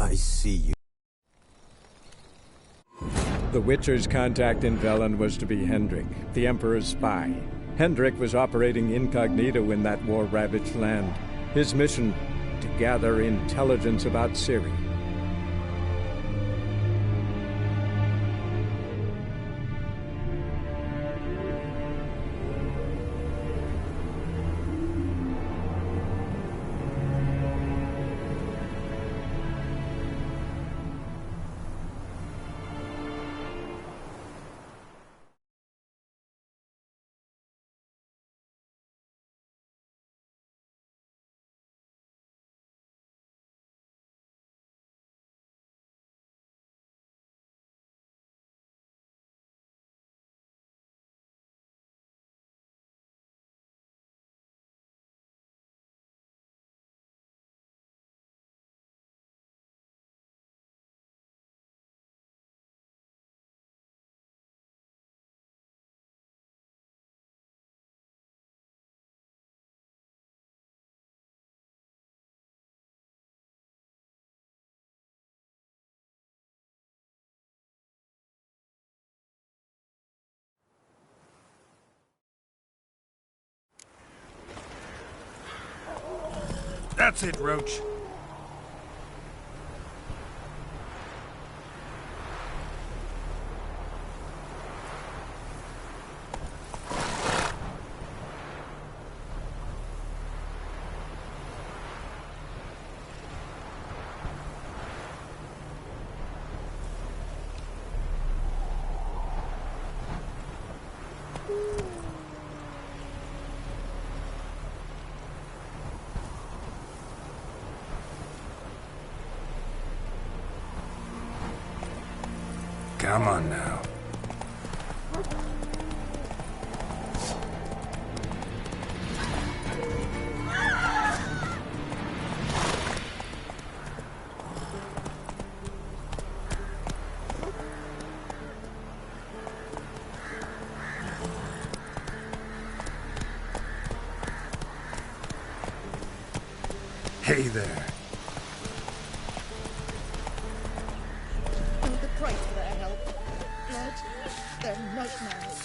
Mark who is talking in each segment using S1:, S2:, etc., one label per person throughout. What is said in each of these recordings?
S1: I see you.
S2: The Witcher's contact in Velen was to be Hendrik, the Emperor's spy. Hendrik was operating incognito in that war-ravaged land. His mission, to gather intelligence about Ciri.
S3: That's it, Roach. Come on now. Hey there.
S4: The price for their help. Blood, their nightmares.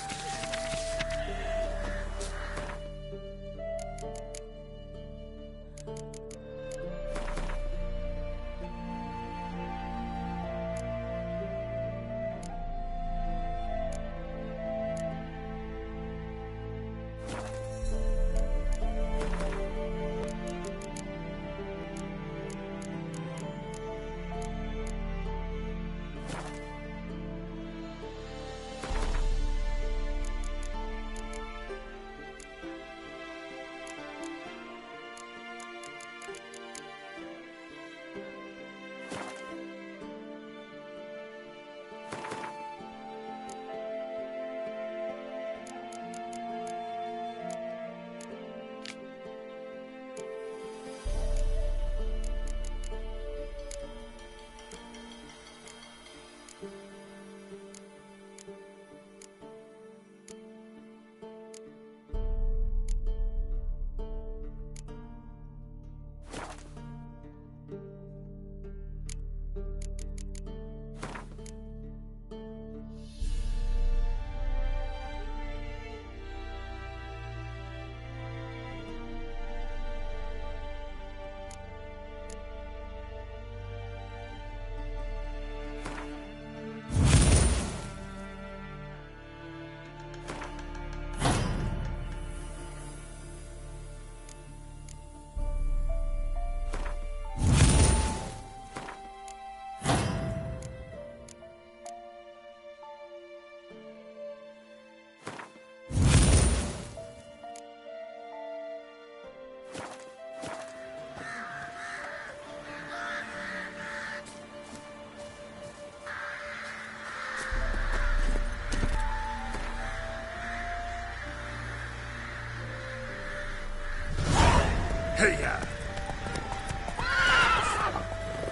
S3: Hey-ya!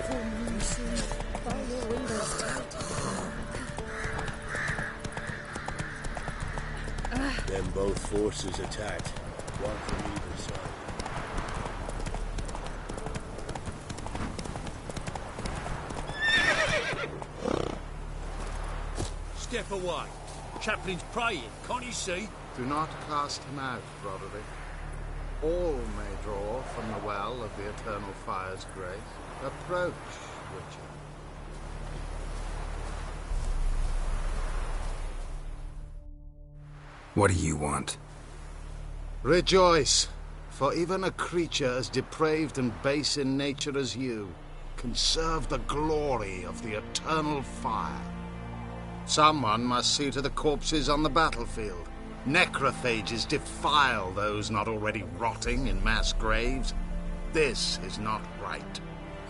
S4: Full moon soon. Bar your windows tight.
S5: Then both forces attacked, one from either side.
S1: step away. Chaplain's praying, can't you see?
S6: Do not cast him out, Broderick. All may draw from the well of the Eternal Fire's grace. Approach, Witcher.
S3: What do you want?
S6: Rejoice, for even a creature as depraved and base in nature as you can serve the glory of the Eternal Fire. Someone must see to the corpses on the battlefield. Necrophages defile those not already rotting in mass graves. This is not right.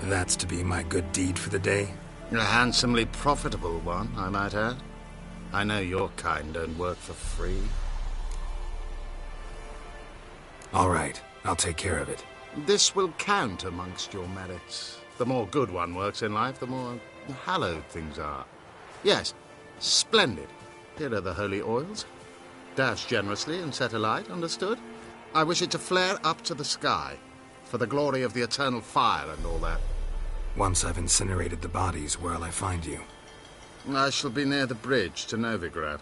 S3: That's to be my good deed for the day?
S6: A handsomely profitable one, I might add. I know your kind don't work for free.
S3: All right, I'll take care of it.
S6: This will count amongst your merits. The more good one works in life, the more hallowed things are. Yes, splendid. Here are the holy oils. Dash generously and set alight, understood? I wish it to flare up to the sky, for the glory of the Eternal Fire and all that.
S3: Once I've incinerated the bodies, where'll I find you?
S6: I shall be near the bridge to Novigrad.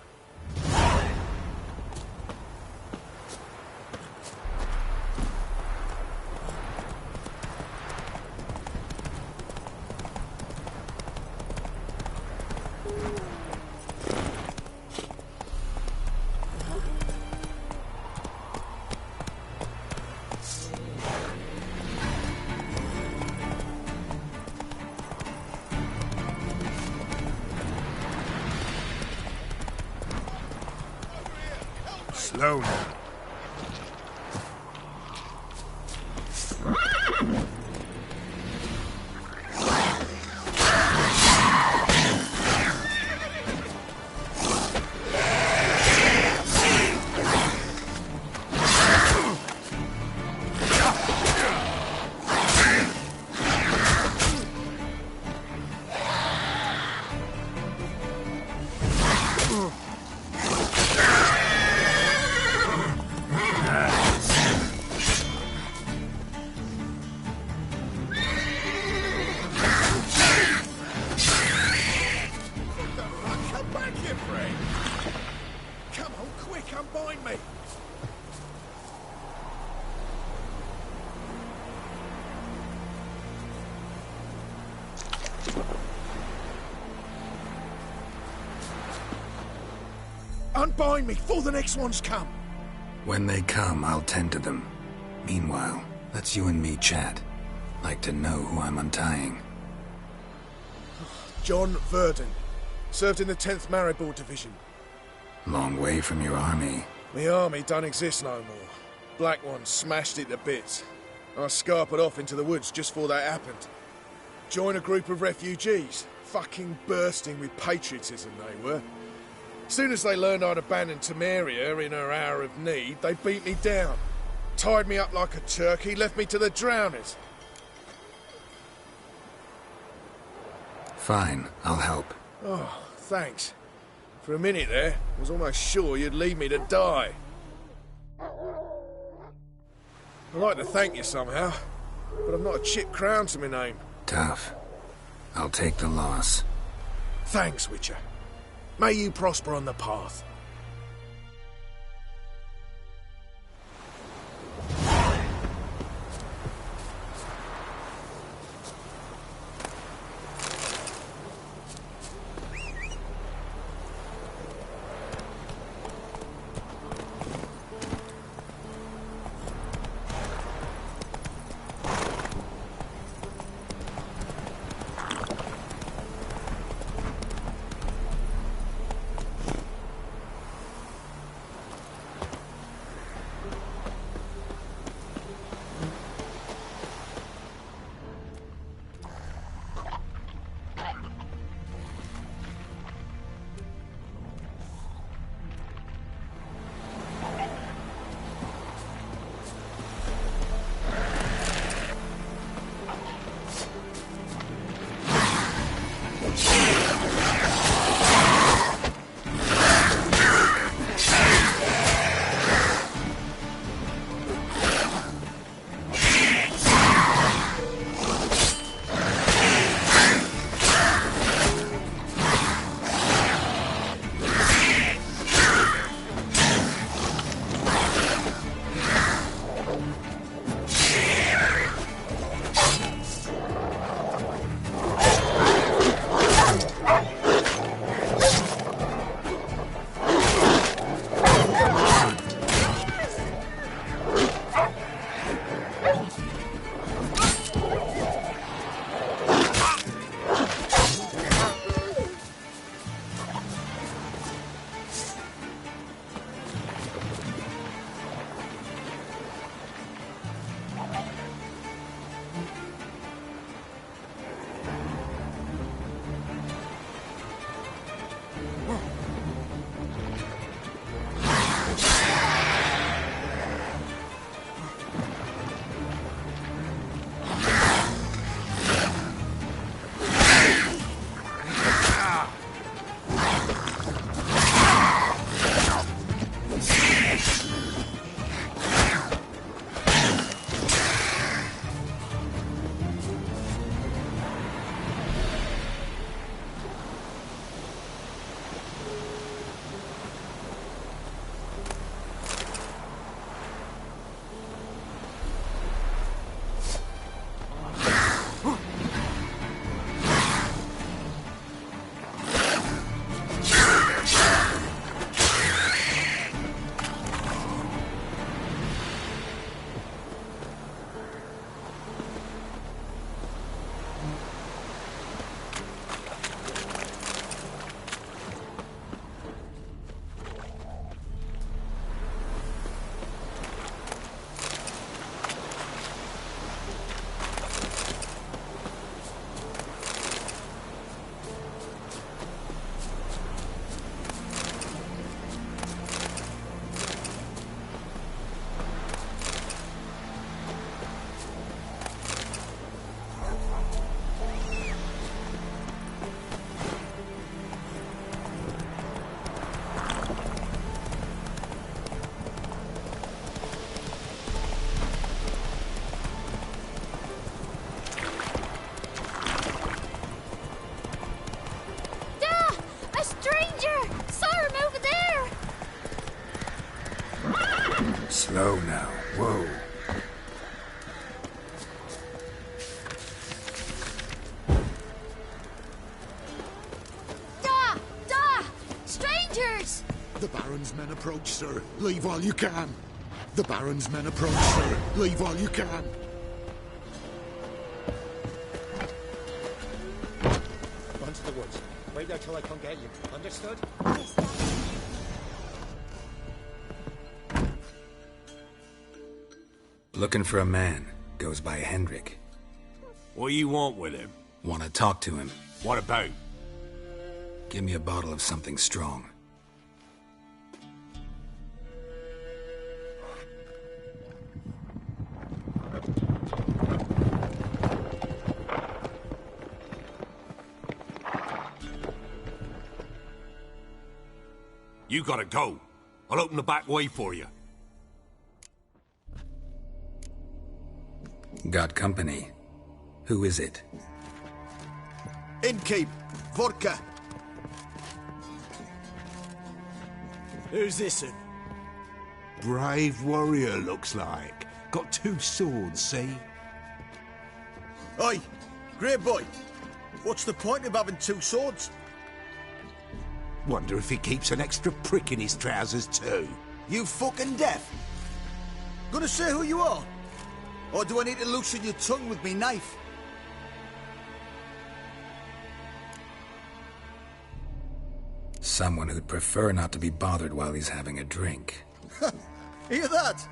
S3: Slow now. Unbind me before the next ones come.
S7: When they come, I'll tend to them. Meanwhile, let's you and me chat. Like to know who I'm untying.
S3: John Verdon. Served in the 10th Maribor Division.
S7: Long way from your army.
S3: The army don't exist no more. Black Ones smashed it to bits. I scarpered off into the woods just before that happened. Joined a group of refugees. Fucking bursting with patriotism they were. Soon as they learned I'd abandoned Temeria in her hour of need, they beat me down. Tied me up like a turkey, left me to the drowners.
S7: Fine, I'll help.
S3: Oh, thanks. For a minute there, I was almost sure you'd leave me to die. I'd like to thank you somehow, but I've not a chip crown to my name.
S7: Tough. I'll take the loss.
S3: Thanks, Witcher. May you prosper on the path.
S7: Whoa.
S4: Strangers!
S6: The Baron's men approach, sir. Leave all you can. The Baron's men approach, sir. Leave all you can.
S8: Run to the woods. Wait there till I come get you. Understood?
S4: Yes, Dad.
S7: Looking for a man. Goes by Hendrik.
S1: What you want with him?
S7: Want to talk to him.
S1: What about?
S7: Give me a bottle of something strong.
S1: You gotta go. I'll open the back way for you.
S7: Got company. Who is it?
S3: Innkeep, vodka.
S9: Who's this one?
S10: Brave warrior, looks like. Got 2 swords, see?
S3: Oi, great boy. What's the point of having 2 swords?
S10: Wonder if he keeps an extra prick in his trousers too.
S3: You fucking deaf? Gonna say who you are? Or do I need to loosen your tongue with me knife?
S7: Someone who'd prefer not to be bothered while he's having a drink.
S3: Hear that?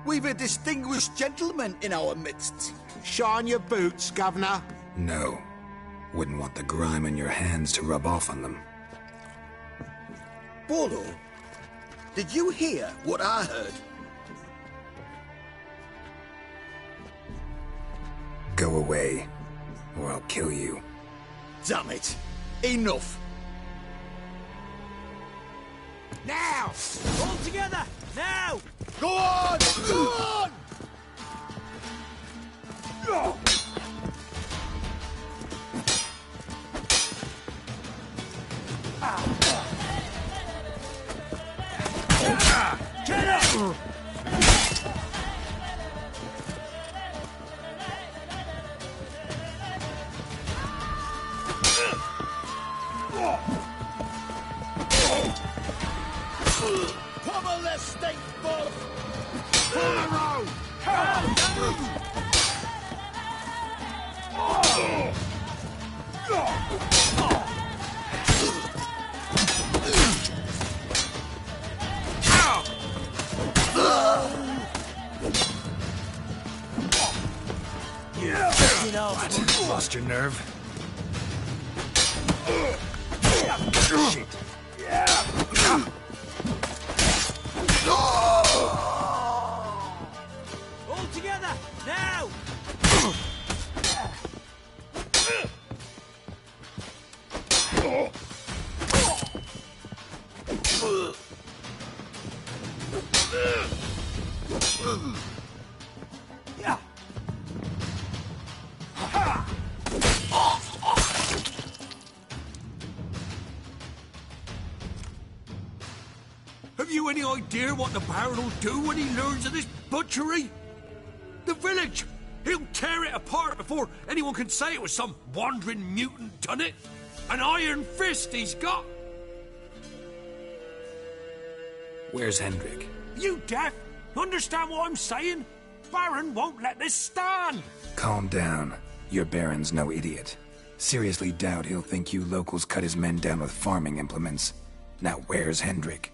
S3: We've a distinguished gentleman in our midst.
S10: Shine your boots, Governor.
S7: No. Wouldn't want the grime in your hands to rub off on them.
S3: Bolo, did you hear what I heard?
S7: Go away, or I'll kill you.
S3: Damn it. Enough.
S9: Now! All together! Now!
S3: Go on! Go on!
S9: Get up!
S3: Pummel their stink both!
S6: Pull the road!
S9: You know,
S7: What? Lost your nerve? Shit.
S9: all together! Now! Yeah.
S1: Have you any idea what the Baron will do when he learns of this butchery? The village! He'll tear it apart before anyone can say it was some wandering mutant done it. An iron fist he's got!
S7: Where's Hendrik?
S1: You deaf? Understand what I'm saying? Baron won't let this stand!
S7: Calm down. Your Baron's no idiot. Seriously doubt he'll think you locals cut his men down with farming implements. Now where's Hendrik?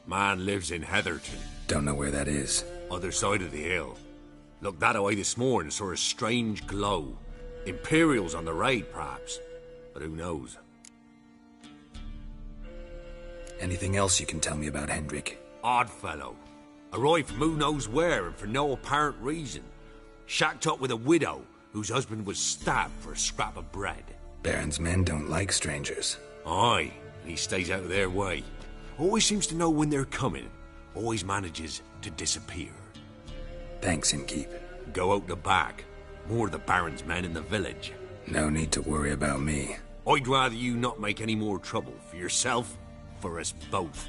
S1: Man lives in Heatherton,
S7: Don't know where that is.
S1: other side of the hill. Looked that away this morning, saw a strange glow. Imperials on the raid, perhaps. But who knows?
S7: Anything else you can tell me about Hendrik?
S1: Odd fellow. Arrived from who knows where and for no apparent reason. Shacked up with a widow whose husband was stabbed for a scrap of bread.
S7: Baron's men don't like strangers.
S1: Aye, and he stays out of their way. Always seems to know when they're coming. Always manages to disappear.
S7: Thanks, Innkeep.
S1: Go out the back. More of the Baron's men in the village.
S7: No need to worry about me.
S1: I'd rather you not make any more trouble for yourself, for us both.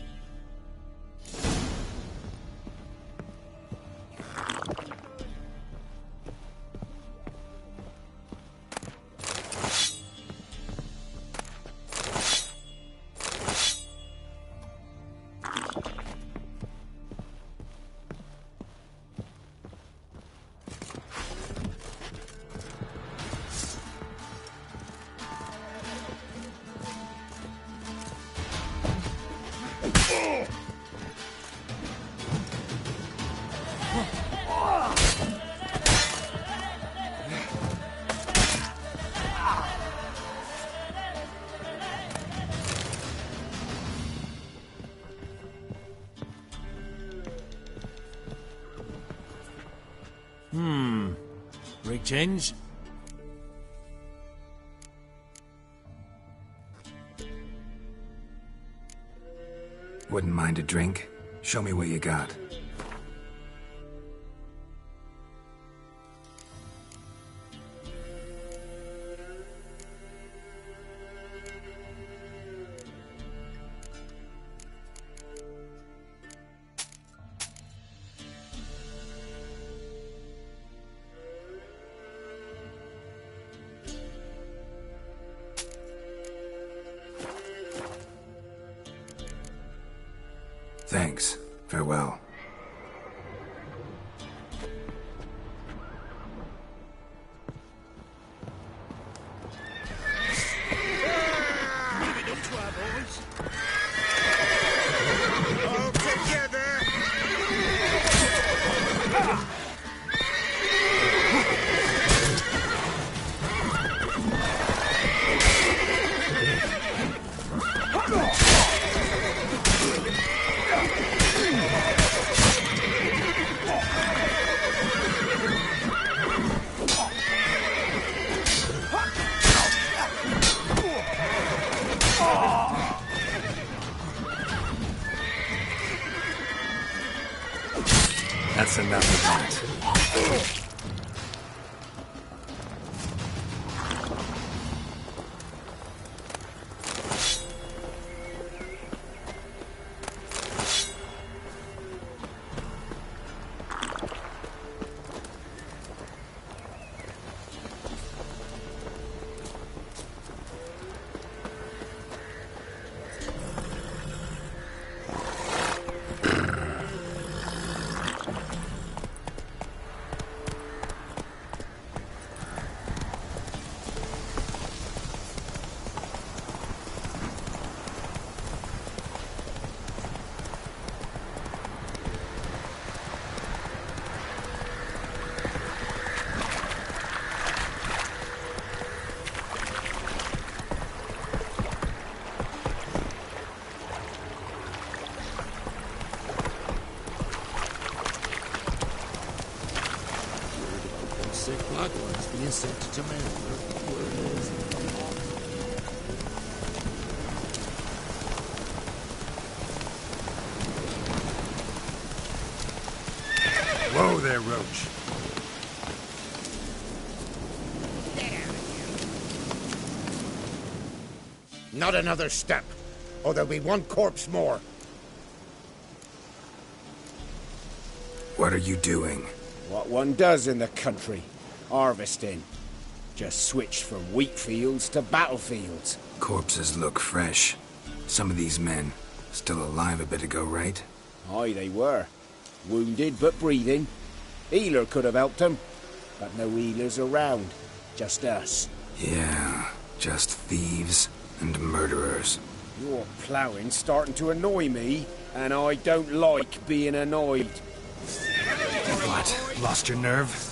S1: Reach ends?
S7: Wouldn't mind a drink? Show me what you got. Thanks. Farewell.
S6: All together!
S7: That's enough of that.
S11: Sick likewise being sent to Jamaica.
S5: Whoa there, Roach.
S8: Not another step, or there'll be one corpse more.
S7: What are you doing?
S12: What one does in the country. Harvesting. Just switched from wheat fields to battlefields.
S7: Corpses look fresh. Some of these men still alive a bit ago, right?
S12: Aye, they were. Wounded but breathing. Healer could have helped them. But no healers around. Just us.
S7: Yeah, just thieves and murderers.
S12: Your ploughing's starting to annoy me, and I don't like being annoyed.
S7: What? Lost your nerve?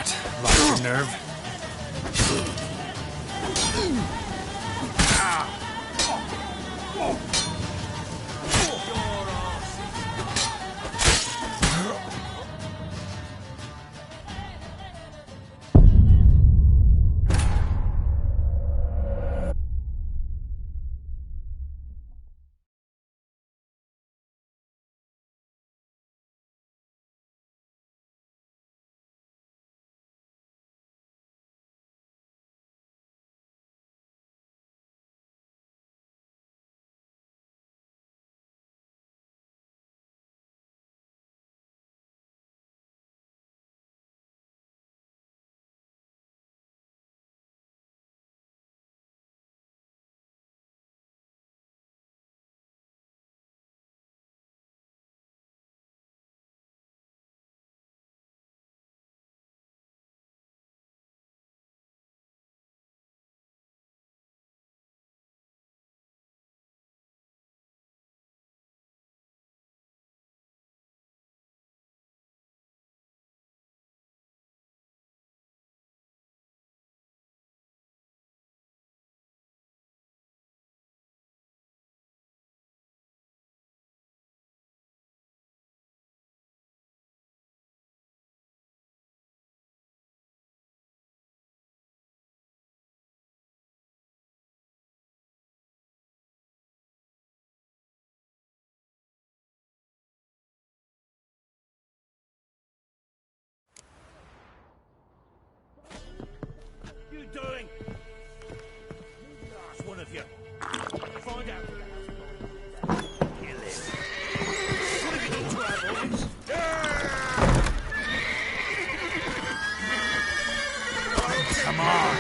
S7: What? Lost your nerve?
S1: You doing? Last one of you. Find out. Kill him. What have you done to our boys?
S7: Come on.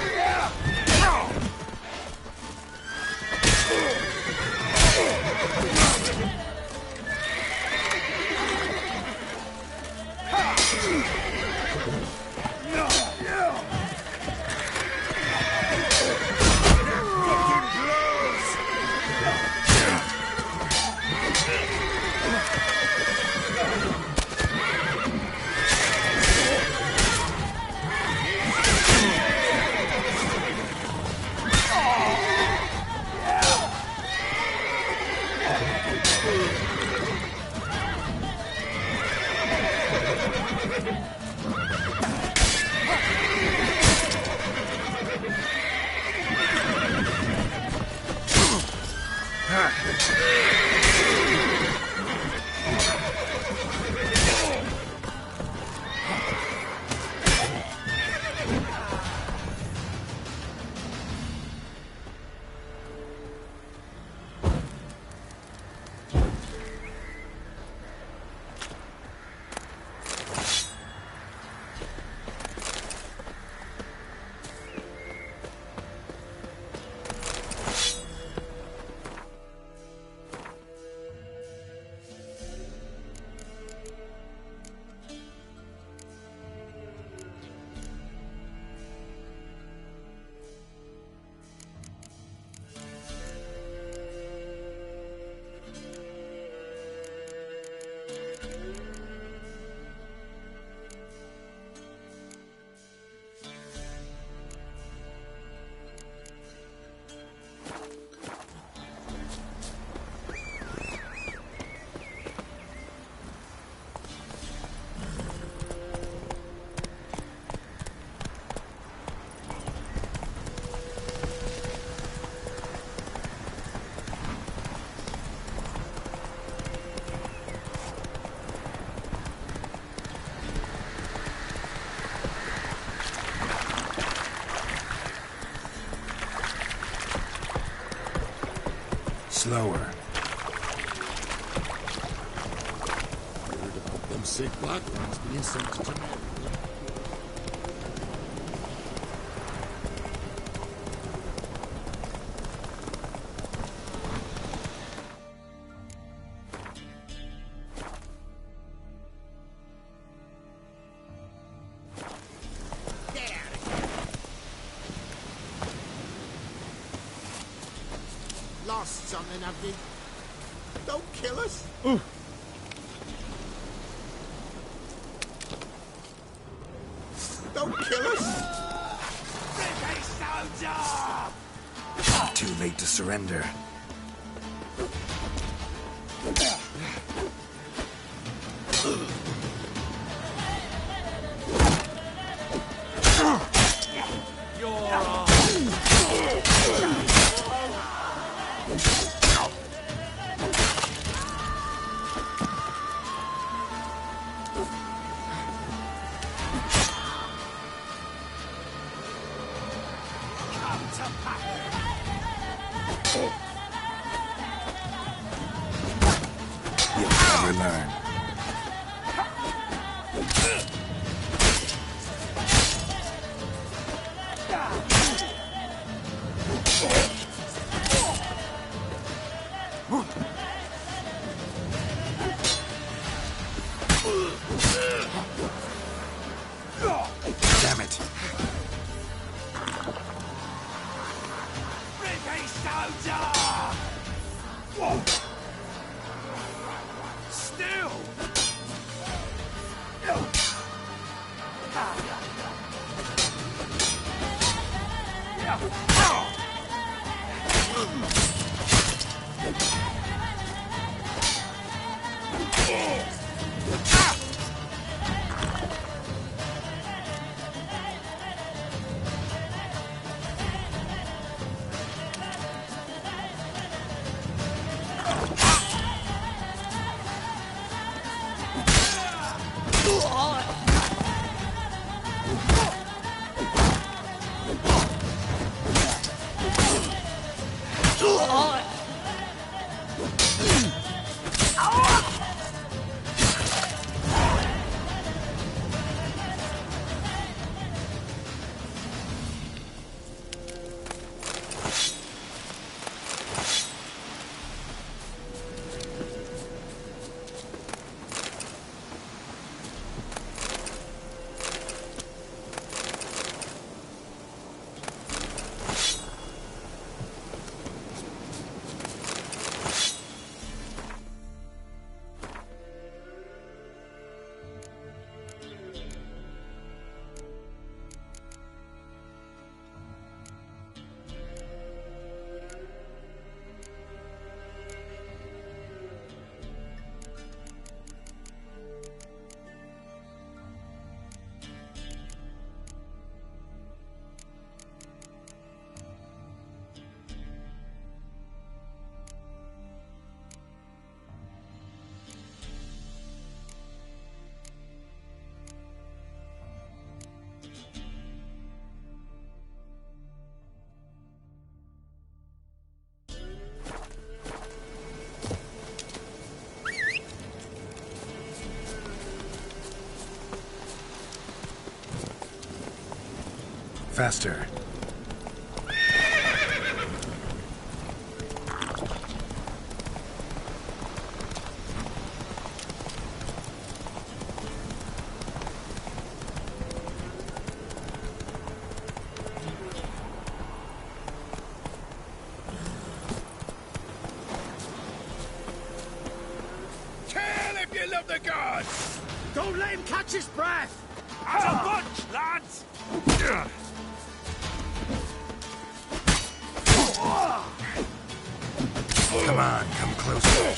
S7: Slower.
S11: Heard about them sick black ones being sent to Jamaica.
S8: Lost something, have you? Don't kill us. Don't
S7: surrender. You'll never learn. Damn it.
S1: Still!
S7: Faster.
S1: Kill if you love the gods!
S9: Don't let him catch his breath!
S1: As a bunch, lads!
S7: Come on, come closer.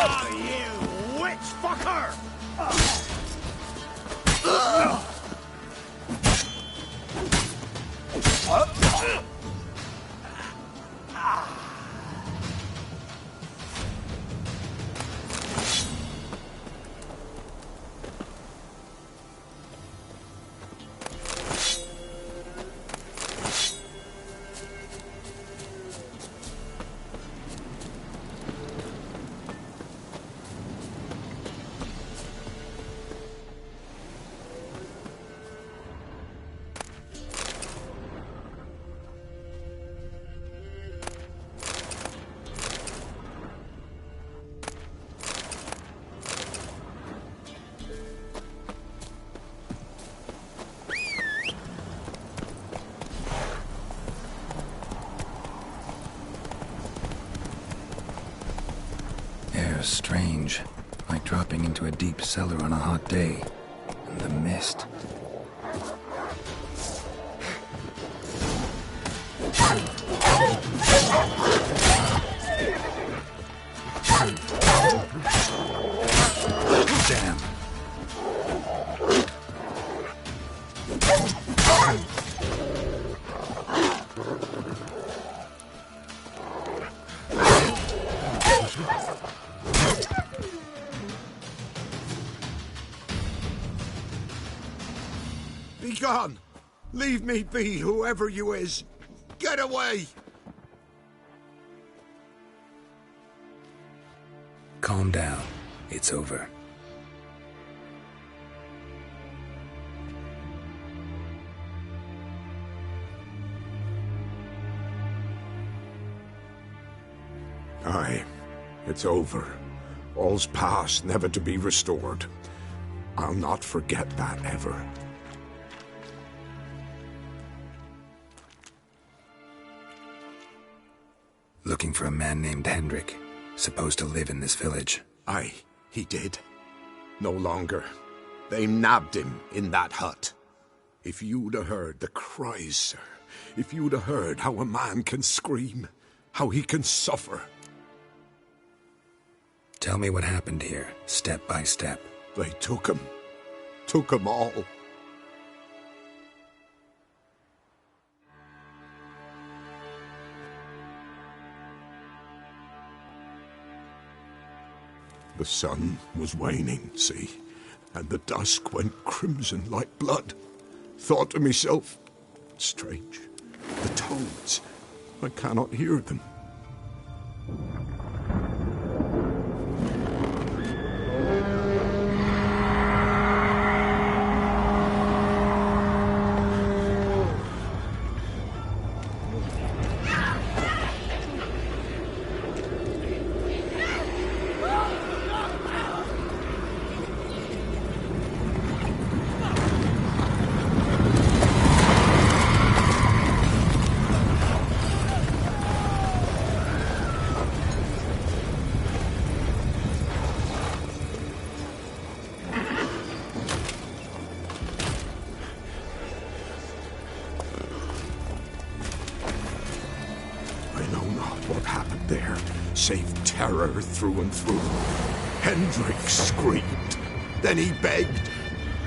S9: Oh, you witch fucker!
S7: are strange, like dropping into a deep cellar on a hot day. And the mist. Damn.
S10: Be gone! Leave me be, whoever you is! Get away!
S7: Calm down. It's over.
S10: Aye, it's over. All's past, never to be restored. I'll not forget that ever.
S7: Looking for a man named Hendrik, supposed to live in this village.
S10: Aye, he did. No longer. They nabbed him in that hut. If you'd have heard the cries, sir, if you'd have heard how a man can scream, how he can suffer.
S7: Tell me what happened here, step by step.
S10: They took him all. The sun was waning, see, and the dusk went crimson like blood. Thought to myself, strange, the toads, I cannot hear them. Save terror through and through. Hendrik screamed. Then he begged.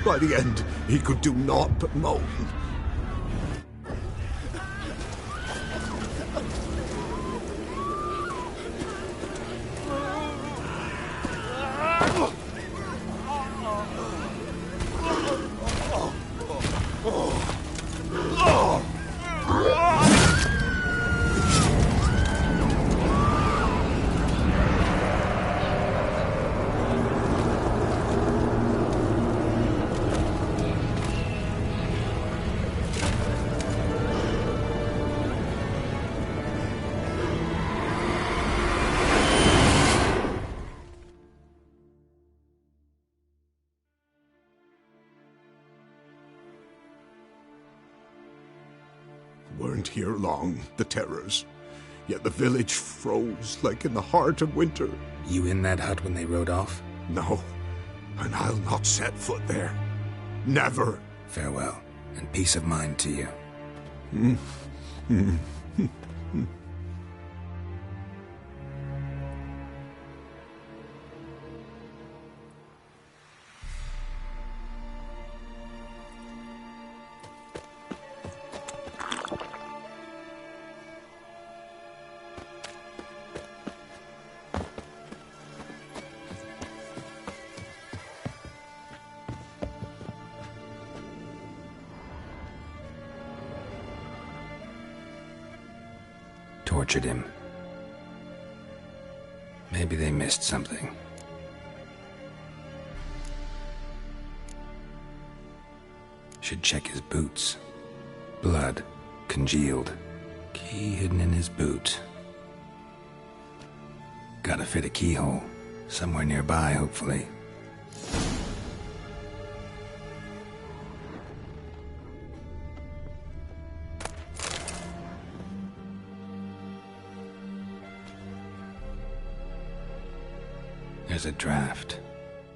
S10: By the end, he could do naught but moan. Weren't here long, the terrors. Yet the village froze like in the heart of winter.
S7: You in that hut when they rode off?
S10: No, and I'll not set foot there. Never.
S7: Farewell, and peace of mind to you. Tortured him. Maybe they missed something. Should check his boots. Blood, congealed. Key hidden in his boot. Gotta fit a keyhole. Somewhere nearby, hopefully. There's a draft.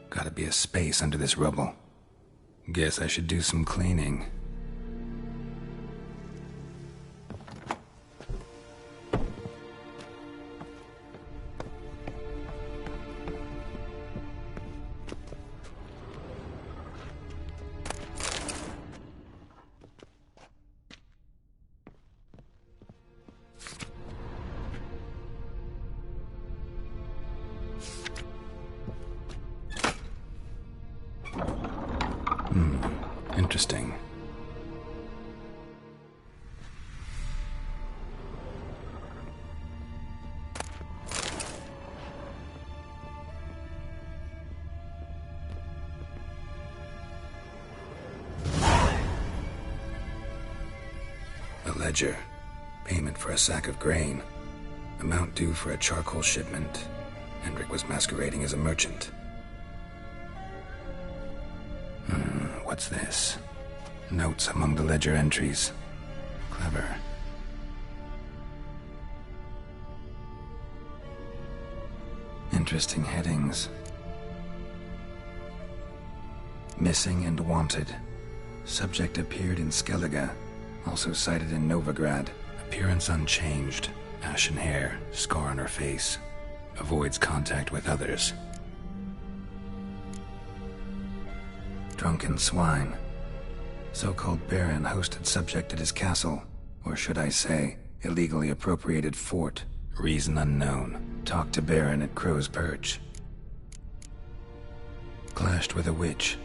S7: Gotta be a space under this rubble. Guess I should do some cleaning. Interesting. A ledger. Payment for a sack of grain. Amount due for a charcoal shipment. Hendrik was masquerading as a merchant. What's this? Notes among the ledger entries. Clever. Interesting headings. Missing and wanted. Subject appeared in Skellige. Also sighted in Novigrad. Appearance unchanged. Ashen hair. Scar on her face. Avoids contact with others. Drunken swine. So-called Baron hosted subject at his castle, or should I say, illegally appropriated fort. Reason unknown. Talked to Baron at Crow's Perch. Clashed with a witch.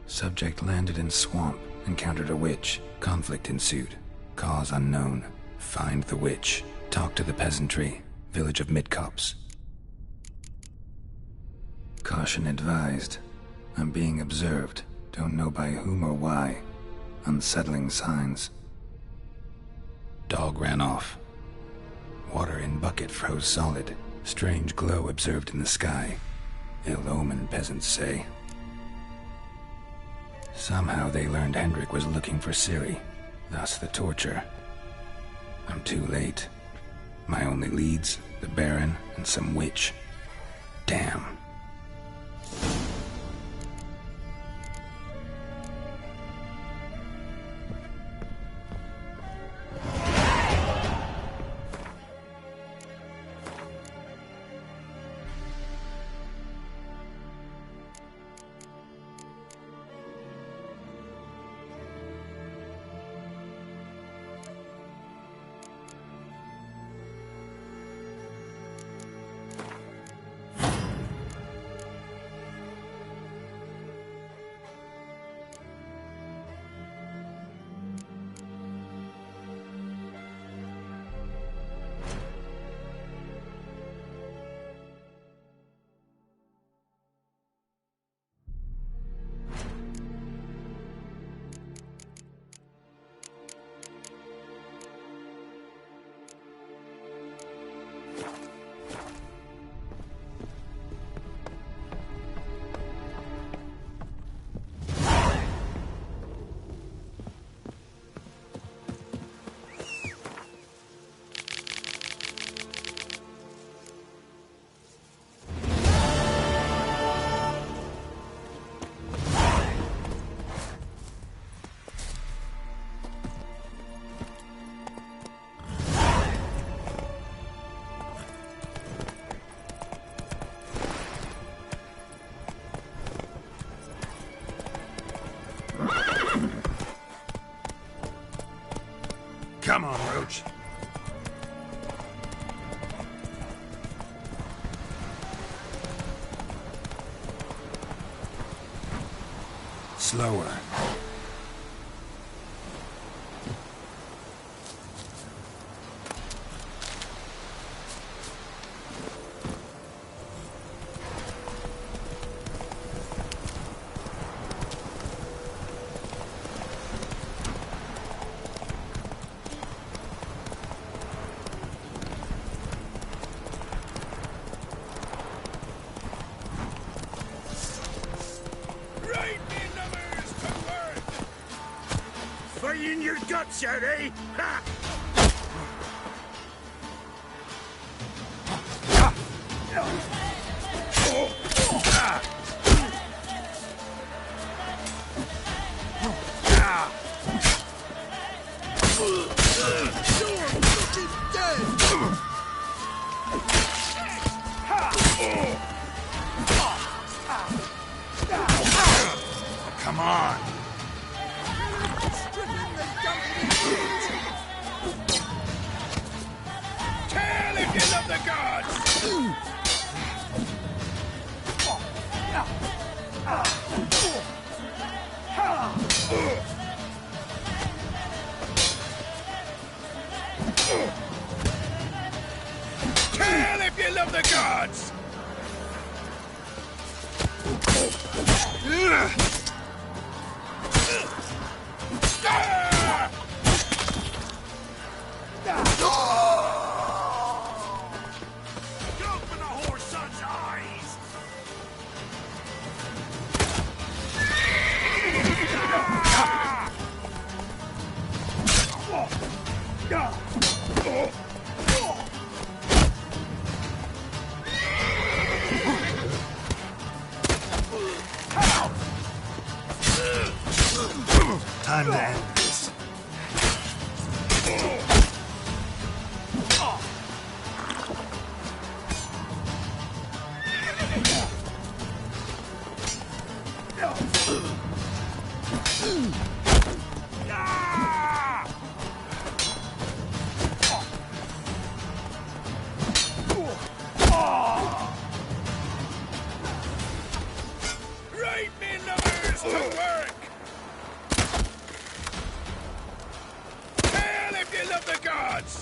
S7: Subject landed in swamp, encountered a witch. Conflict ensued. Cause unknown. Find the witch. Talk to the peasantry. Village of Midcopse. Caution advised. I'm being observed. Don't know by whom or why. Unsettling signs. Dog ran off. Water in bucket froze solid. Strange glow observed in the sky. Ill omen, peasants say. Somehow they learned Hendrik was looking for Ciri. Thus the torture. I'm too late. My only leads, the Baron and some witch. Damn.
S1: Come on, Roach.
S7: Slower.
S9: In your guts out, eh? Ha! Come on. Tell if you love the gods! Tell if you love the gods! Open the whore's son's eyes! Time to end this. Right, me lovers, to work! Tell if you love the gods!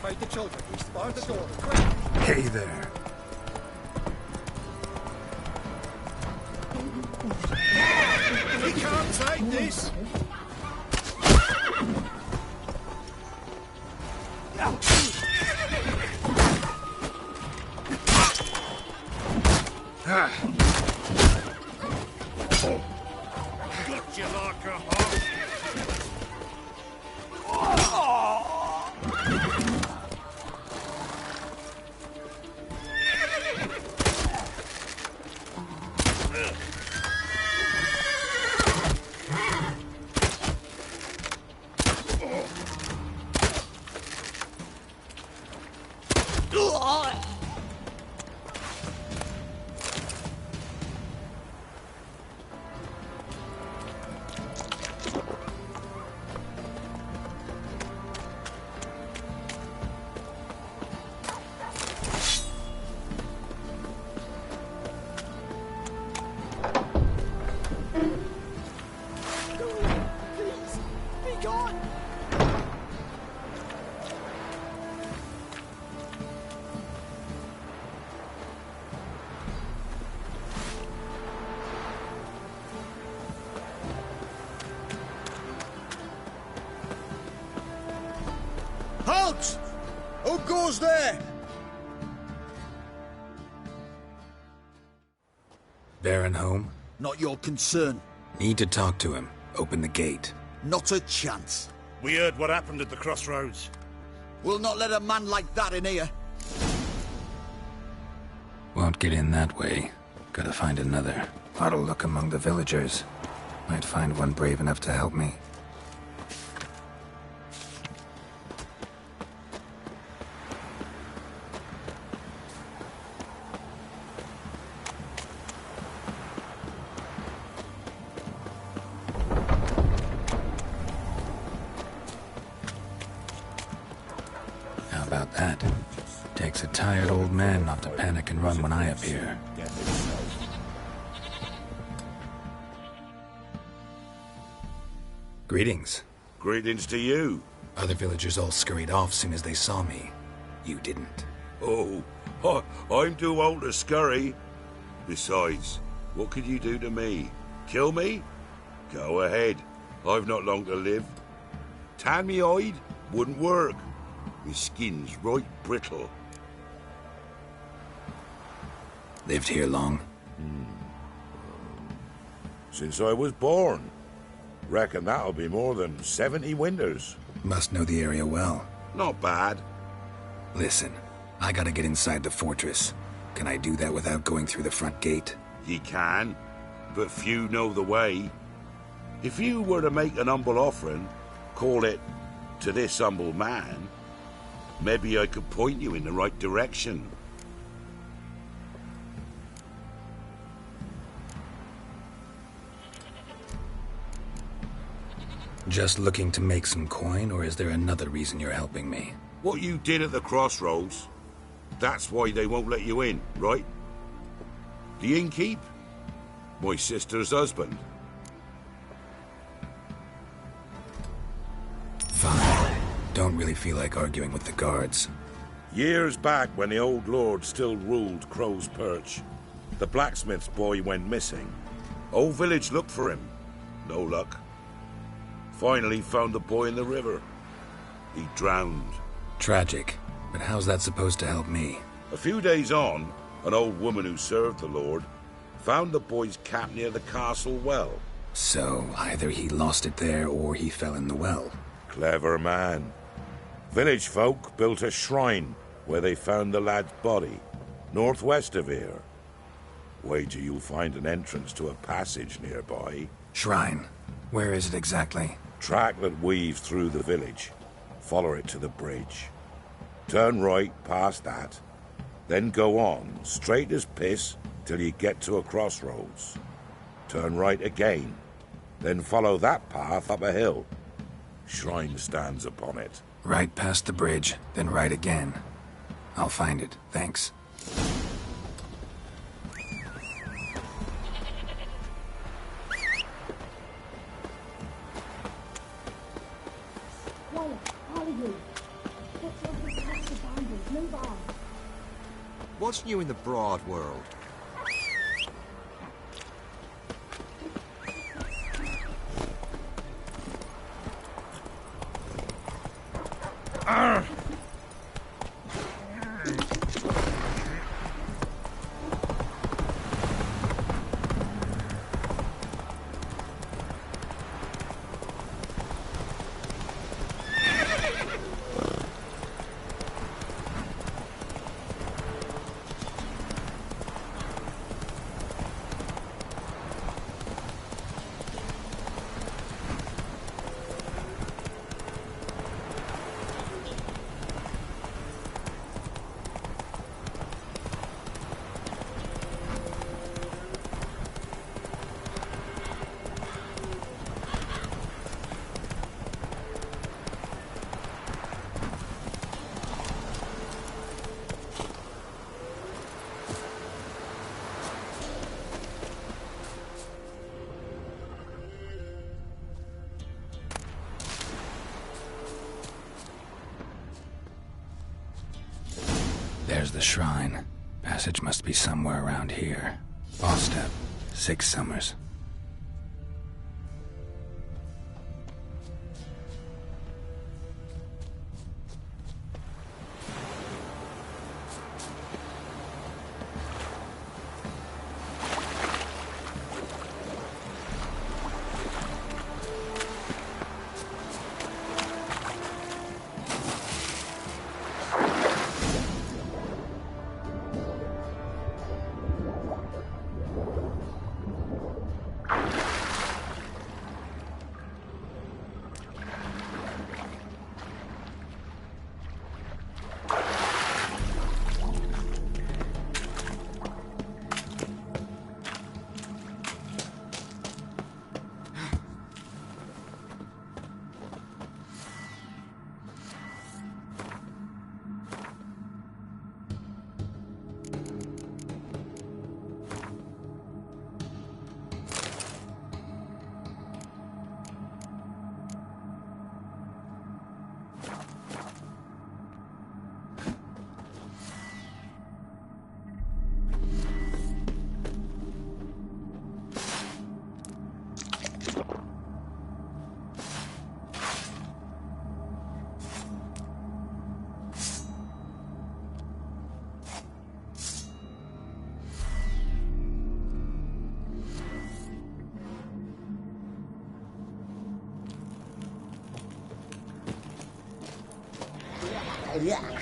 S8: Fight the children. Bar the door. Quick!
S9: Hey there.
S3: We can't take this!
S9: Got you like a hawk.
S3: Halt! Who goes there?
S7: Baron home?
S13: Not your concern.
S7: Need to talk to him. Open the gate.
S13: Not a chance.
S11: We heard what happened at the crossroads.
S13: We'll not let a man like that in here.
S7: Won't get in that way. Gotta find another. Ought to look among the villagers. Might find one brave enough to help me. How about that? Takes a tired old man not to panic and run when I appear. Greetings.
S10: Greetings to you.
S7: Other villagers all scurried off soon as they saw me. You didn't.
S10: Oh, I'm too old to scurry. Besides, what could you do to me? Kill me? Go ahead. I've not long to live. Tan me hide? Wouldn't work. My skin's right brittle.
S7: Lived here long?
S11: Since I was born. Reckon that'll be more than 70 winters.
S7: Must know the area well.
S10: Not bad.
S7: Listen, I gotta get inside the fortress. Can I do that without going through the front gate?
S10: Ye can, but few know the way. If you were to make an humble offering, call it, to this humble man, maybe I could point you in the right direction.
S7: Just looking to make some coin, or is there another reason you're helping me?
S10: What you did at the crossroads, that's why they won't let you in, right? The innkeep? My sister's husband.
S7: Fine. Don't really feel like arguing with the guards.
S11: Years back, when the old lord still ruled Crow's Perch, the blacksmith's boy went missing.
S10: Whole village looked for him. No luck. Finally found the boy in the river. He drowned.
S7: Tragic. But how's that supposed to help me?
S10: A few days on, an old woman who served the lord found the boy's cap near the castle well.
S7: So, either he lost it there or he fell in the well.
S11: Clever man. Village folk built a shrine where they found the lad's body, northwest of here. Wager you'll find an entrance to a passage nearby.
S7: Shrine? Where is it exactly?
S11: Track that weaves through the village. Follow it to the bridge. Turn right past that. Then go on, straight as piss, till you get to a crossroads. Turn right again. Then follow that path up a hill. Shrine stands upon it.
S7: Right past the bridge, then right again. I'll find it, thanks.
S14: What's new in the broad world?
S7: the shrine. Passage must be somewhere around here. Boss step, 6 summers.
S4: Yeah.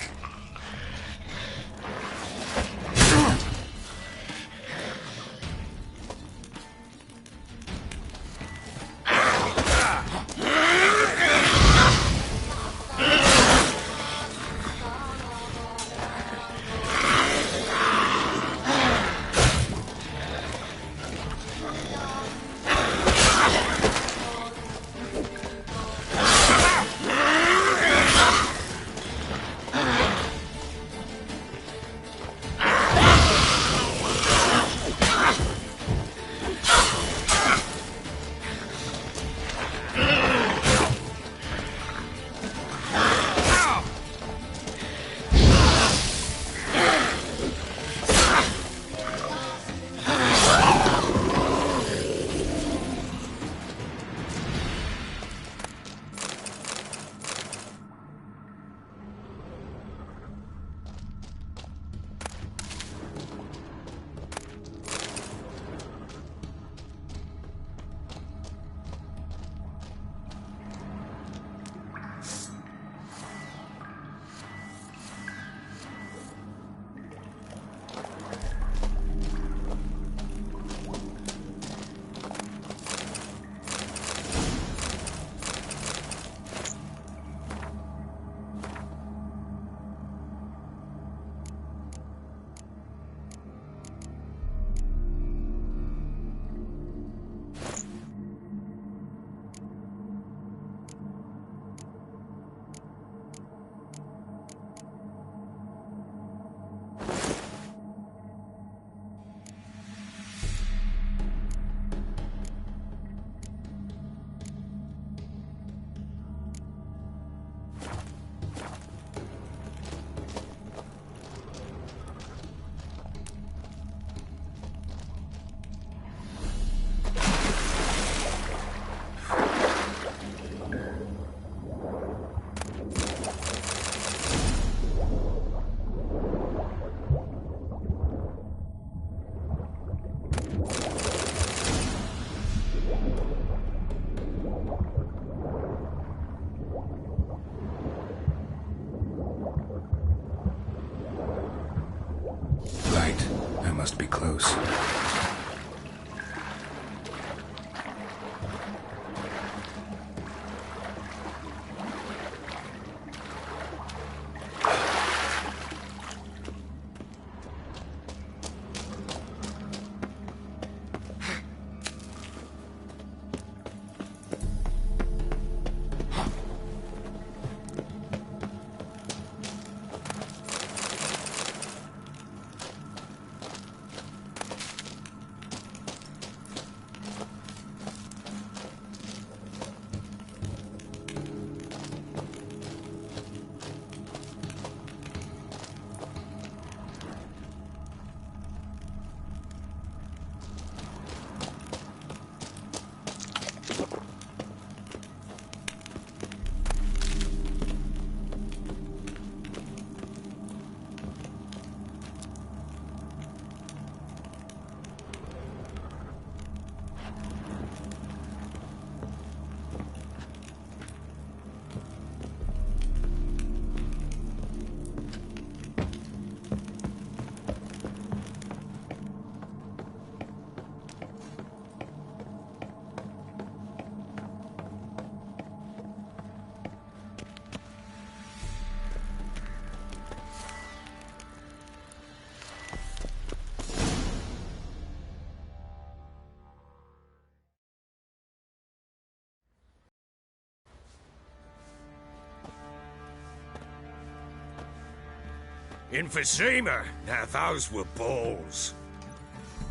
S1: Emphysema. Now those were balls.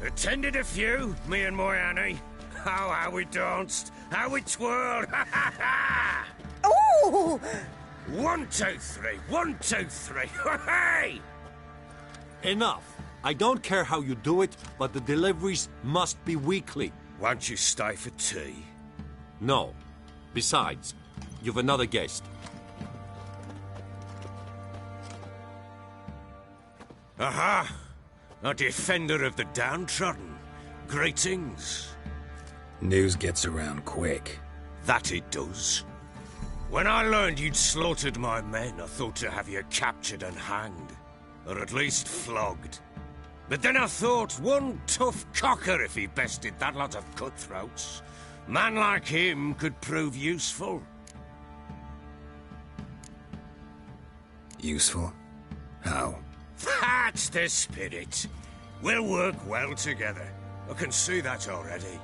S1: Attended a few, me and my Annie. Oh, how we danced, how we twirled. Ha ha ha!
S4: Oh!
S1: 1, 2, 3. 1, 2, 3. Hey!
S15: Enough. I don't care how you do it, but the deliveries must be weekly.
S1: Won't you stay for tea?
S15: No. Besides, you've another guest.
S1: Aha! A defender of the downtrodden. Greetings.
S7: News gets around quick.
S1: That it does. When I learned you'd slaughtered my men, I thought to have you captured and hanged. Or at least flogged. But then I thought, one tough cocker if he bested that lot of cutthroats. Man like him could prove useful.
S7: Useful? How?
S1: That's the spirit. We'll work well together. I can see that already.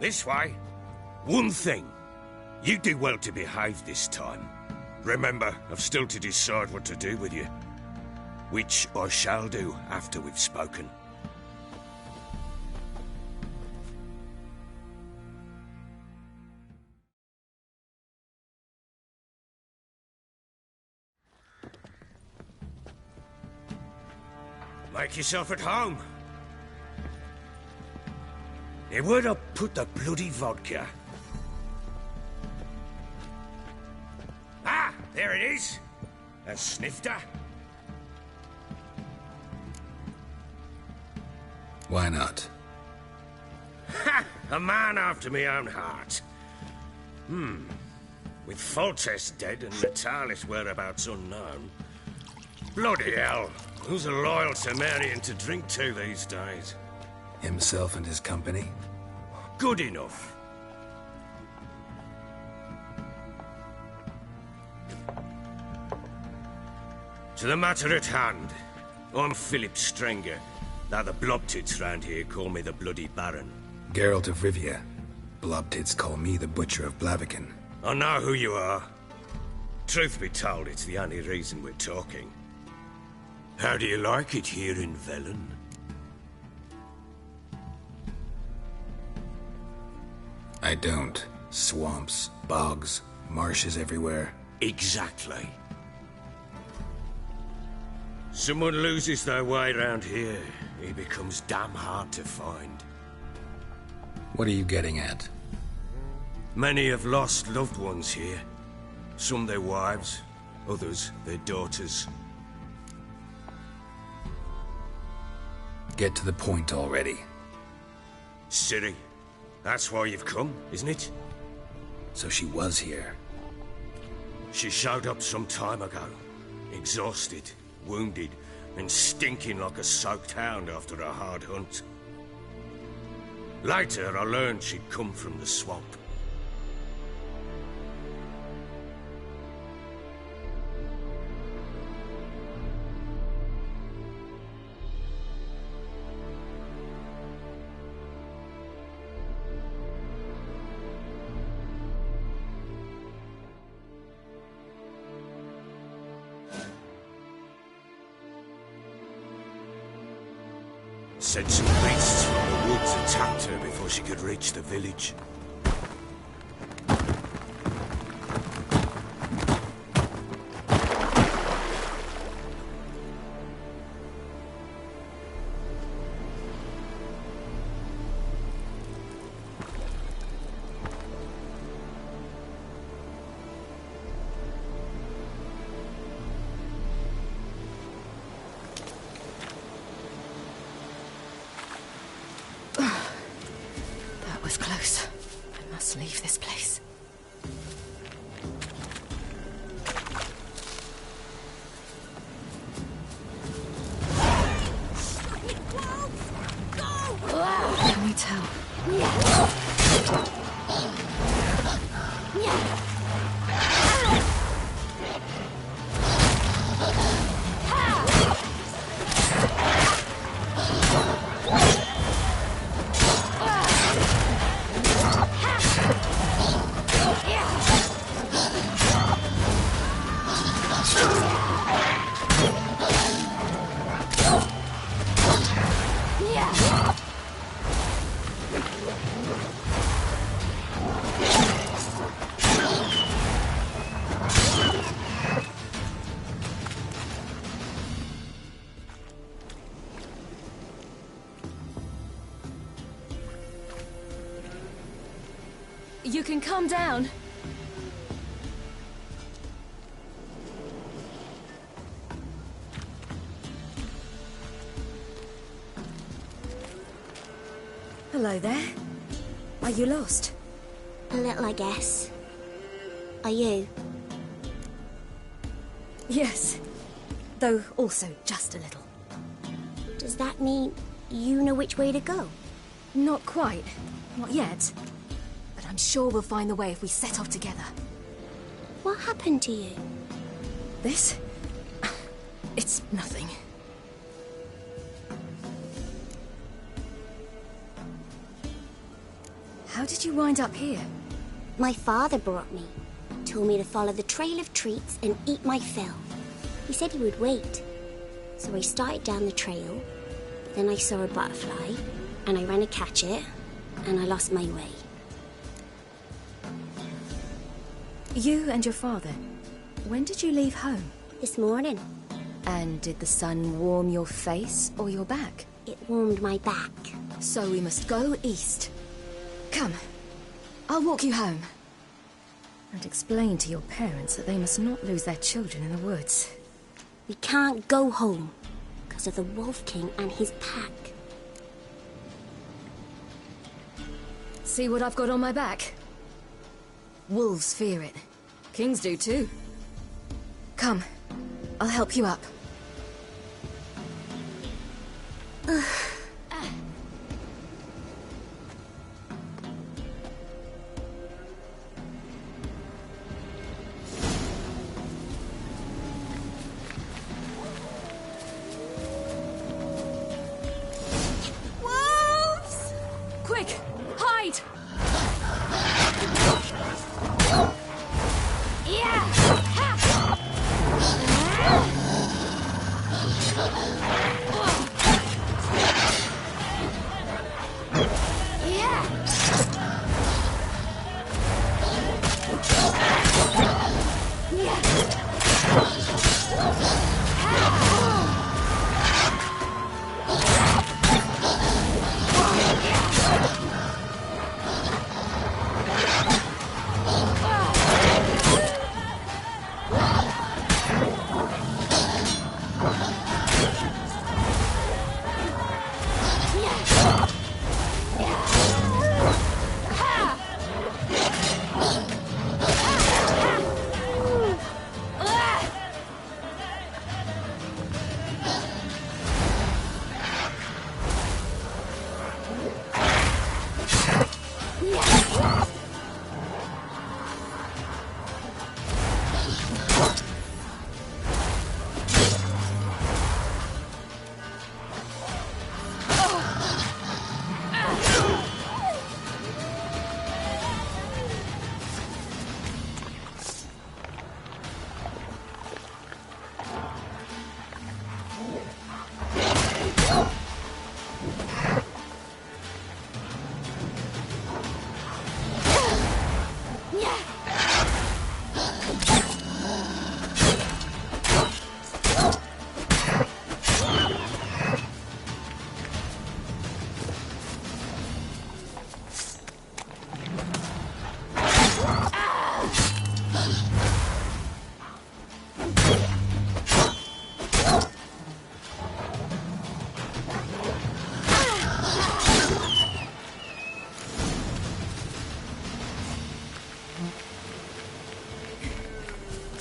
S1: This way. One thing. You do well to behave this time. Remember, I've still to decide what to do with you. Which I shall do after we've spoken. Make yourself at home. Now, where'd I put the bloody vodka? Ah, there it is. A snifter.
S7: Why not?
S1: Ha! A man after my own heart. With Foltest dead and Natalis whereabouts unknown. Bloody hell. Who's a loyal Cimmerian to drink to these days?
S7: Himself and his company?
S1: Good enough. To the matter at hand. I'm Philip Strenger. Now the Blobtits round here call me the Bloody Baron.
S7: Geralt of Rivia. Blobtits call me the Butcher of Blaviken.
S1: I know who you are. Truth be told, it's the only reason we're talking. How do you like it here in Velen?
S7: I don't. Swamps, bogs, marshes everywhere.
S1: Exactly. Someone loses their way around here, he becomes damn hard to find.
S7: What are you getting at?
S1: Many have lost loved ones here. Some their wives, others their daughters.
S7: Get to the point already.
S1: Ciri, that's why you've come, isn't it?
S7: So she was here.
S1: She showed up some time ago. Exhausted, wounded, and stinking like a soaked hound after a hard hunt. Later, I learned she'd come from the swamp. Said some beasts from the woods attacked her before she could reach the village.
S16: Was close. I must leave this place. Let me tell. You can calm down. Hello there. Are you lost?
S17: A little, I guess. Are you?
S16: Yes. Though also just a little.
S17: Does that mean you know which way to go?
S16: Not quite. Not yet. But I'm sure we'll find the way if we set off together.
S17: What happened to you?
S16: This? It's nothing. How did you wind up here?
S17: My father brought me. Told me to follow the trail of treats and eat my fill. He said he would wait. So I started down the trail. Then I saw a butterfly, and I ran to catch it, and I lost my way.
S16: You and your father, when did you leave home?
S17: This morning.
S16: And did the sun warm your face or your back?
S17: It warmed my back.
S16: So we must go east. Come, I'll walk you home. And explain to your parents that they must not lose their children in the woods.
S17: We can't go home because of the Wolf King and his pack.
S16: See what I've got on my back? Wolves fear it. Kings do too. Come, I'll help you up.
S17: Wolves!
S16: Quick, hide!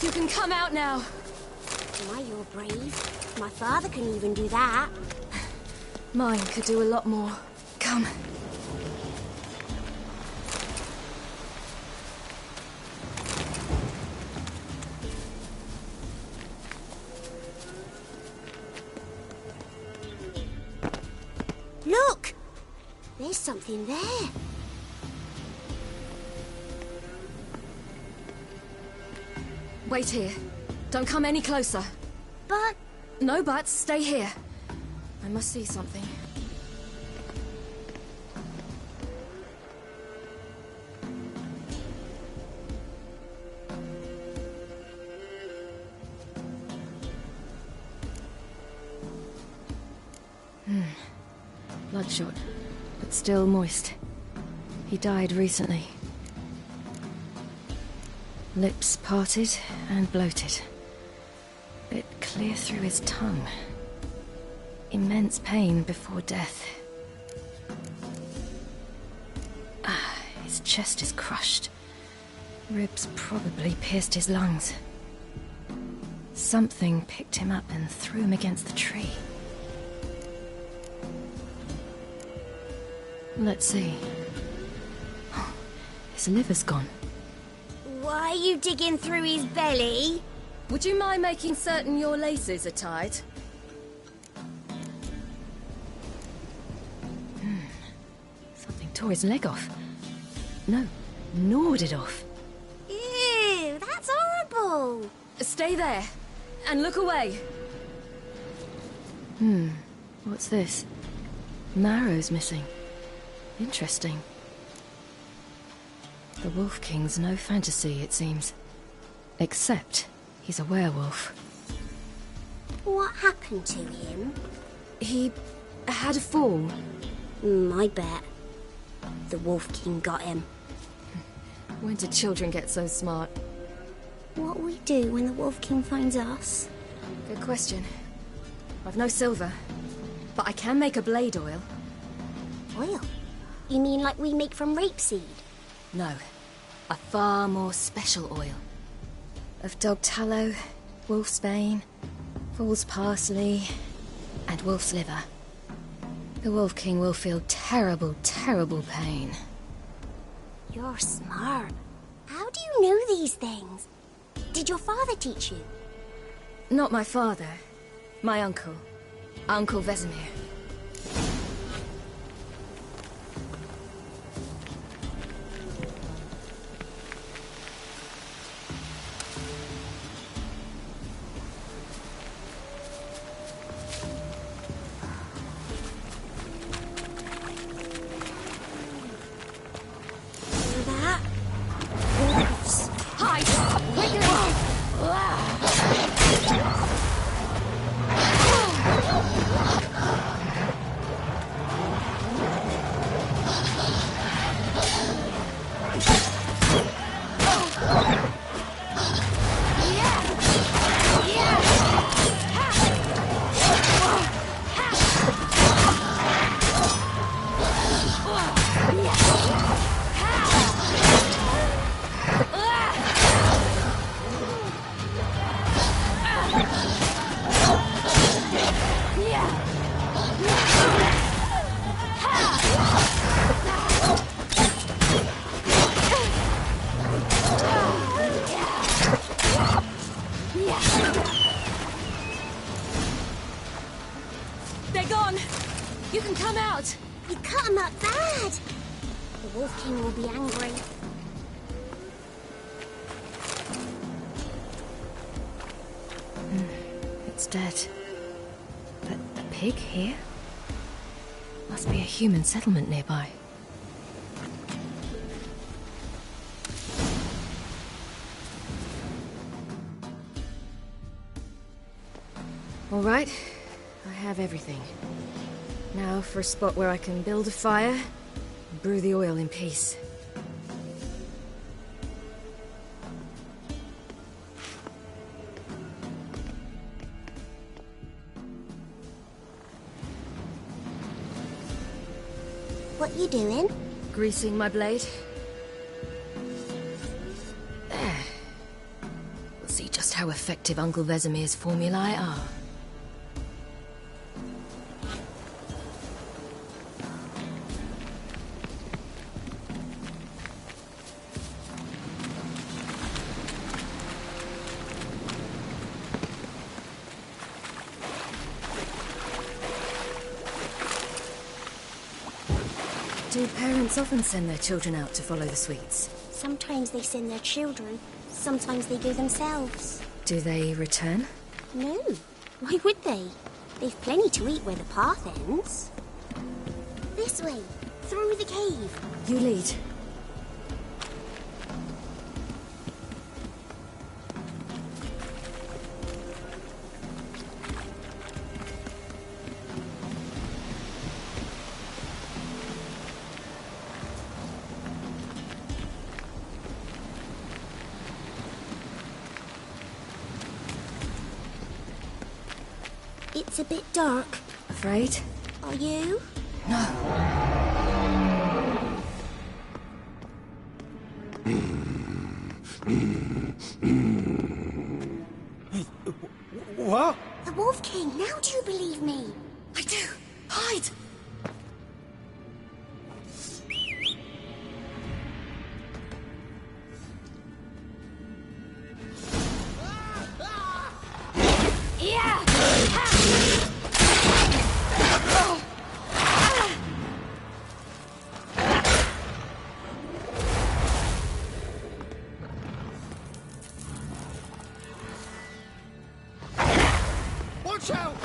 S16: You can come out now.
S17: Why, you're brave. My father couldn't even do that.
S16: Mine could do a lot more. Come.
S17: Look! There's something there.
S16: Wait here. Don't come any closer.
S17: But...
S16: No buts. Stay here. I must see something. Bloodshot, but still moist. He died recently. Lips parted and bloated. Bit clear through his tongue. Immense pain before death. His chest is crushed. Ribs probably pierced his lungs. Something picked him up and threw him against the tree. Let's see. His liver's gone.
S17: Why are you digging through his belly?
S16: Would you mind making certain your laces are tied? Something tore his leg off. No, gnawed it off.
S17: Ew, that's horrible.
S16: Stay there, and look away. What's this? Marrow's missing. Interesting. The Wolf King's no fantasy, it seems. Except he's a werewolf.
S17: What happened to him?
S16: He had a fall.
S17: I bet. The Wolf King got him.
S16: When did children get so smart?
S17: What'll we do when the Wolf King finds us?
S16: Good question. I've no silver, but I can make a blade oil.
S17: Oil? You mean like we make from rapeseed?
S16: No, a far more special oil. Of dog tallow, wolf's bane, fool's parsley, and wolf's liver. The Wolf King will feel terrible, terrible pain.
S17: You're smart. How do you know these things? Did your father teach you?
S16: Not my father. My uncle. Uncle Vesemir.
S17: They're gone! You can come out! You cut them up bad! The Wolf King will be angry.
S16: It's dead. But the pig here? Must be a human settlement nearby. All right, I have everything. Now for a spot where I can build a fire and brew the oil in peace.
S17: What you doing?
S16: Greasing my blade. There. We'll see just how effective Uncle Vesemir's formulae are. Do parents often send their children out to follow the sweets?
S17: Sometimes they send their children. Sometimes they go themselves.
S16: Do they return?
S17: No. Why would they? They've plenty to eat where the path ends. This way. Through the cave.
S16: You lead.
S17: It's a bit dark.
S16: Afraid?
S17: Are you?
S16: No.
S12: What?
S17: The Wolf King, now do you believe me?
S16: I do. Hide! Yeah!
S12: Watch out!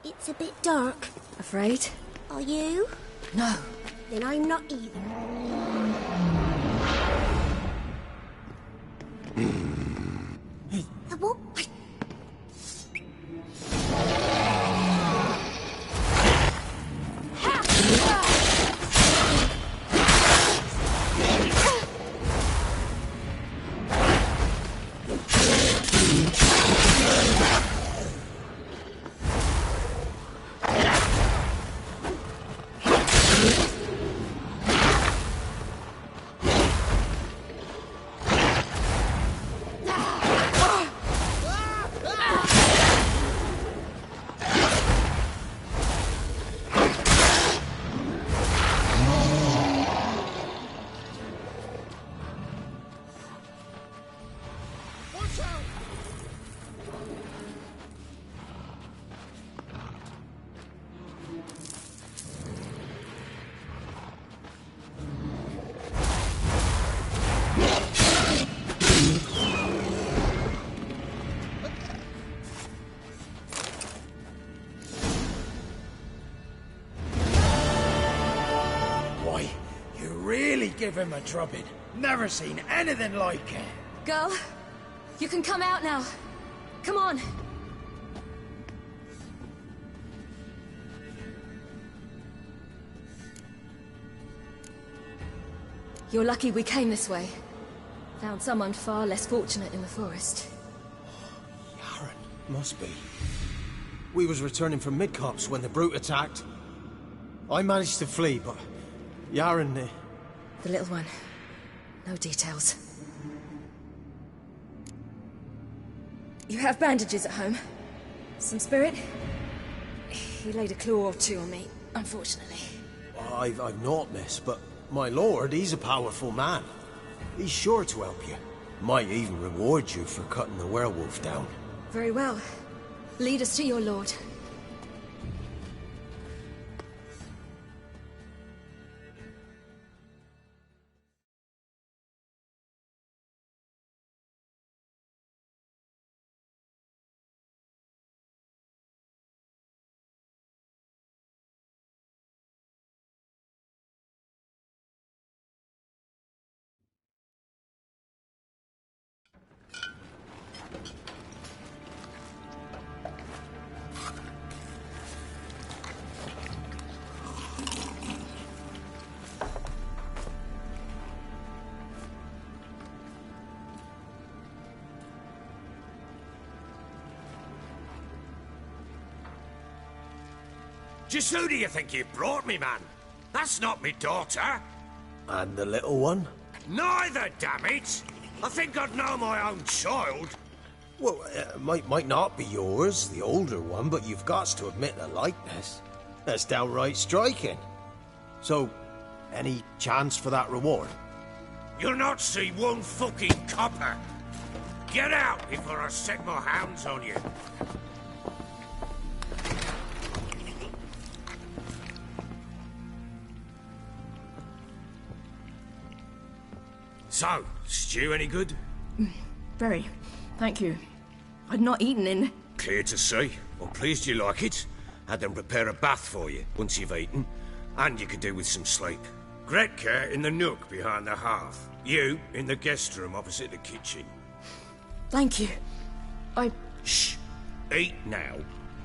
S17: It's a bit dark.
S16: Afraid?
S17: Are you?
S16: No.
S17: Then I'm not either. The wolf...
S12: Give him a drubbing. Never seen anything like it.
S16: Girl, you can come out now. Come on. You're lucky we came this way. Found someone far less fortunate in the forest.
S12: Yaren, must be. We was returning from Midcopse when the brute attacked. I managed to flee, but Yaren...
S16: The little one. No details. You have bandages at home? Some spirit? He laid a claw or two on me, unfortunately.
S12: I've not, miss, but my lord, he's a powerful man. He's sure to help you. Might even reward you for cutting the werewolf down.
S16: Very well. Lead us to your lord.
S1: Just who do you think you brought me, man? That's not me daughter.
S18: And the little one?
S1: Neither, damn it! I think I'd know my own child.
S18: Well, might not be yours, the older one, but you've got to admit the likeness. That's downright striking. So, any chance for that reward?
S1: You'll not see one fucking copper. Get out before I set my hounds on you. So, stew any good?
S16: Very. Thank you. I'd not eaten in...
S1: Clear to see. I'm pleased you like it. Had them prepare a bath for you once you've eaten. And you could do with some sleep. Gretka in the nook behind the hearth. You in the guest room opposite the kitchen.
S16: Thank you.
S1: Shh. Eat now.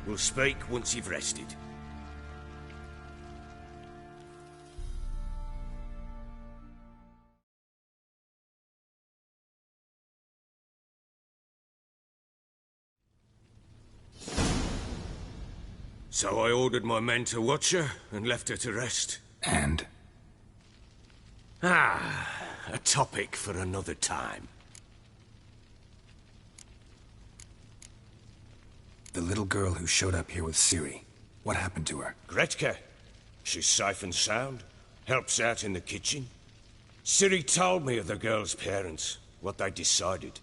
S1: We'll speak once you've rested. So I ordered my men to watch her and left her to rest.
S7: And?
S1: A topic for another time.
S7: The little girl who showed up here with Ciri. What happened to her?
S1: Gretka. She's safe and sound. Helps out in the kitchen. Ciri told me of the girl's parents, what they decided.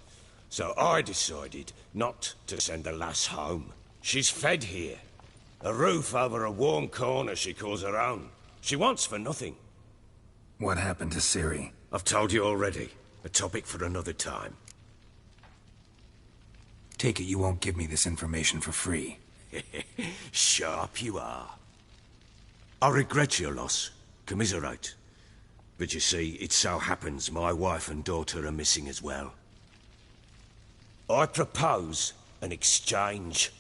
S1: So I decided not to send the lass home. She's fed here. A roof over a warm corner she calls her own. She wants for nothing.
S7: What happened to Ciri?
S1: I've told you already. A topic for another time.
S7: Take it you won't give me this information for free.
S1: Sharp you are. I regret your loss. Commiserate. But you see, it so happens my wife and daughter are missing as well. I propose an exchange.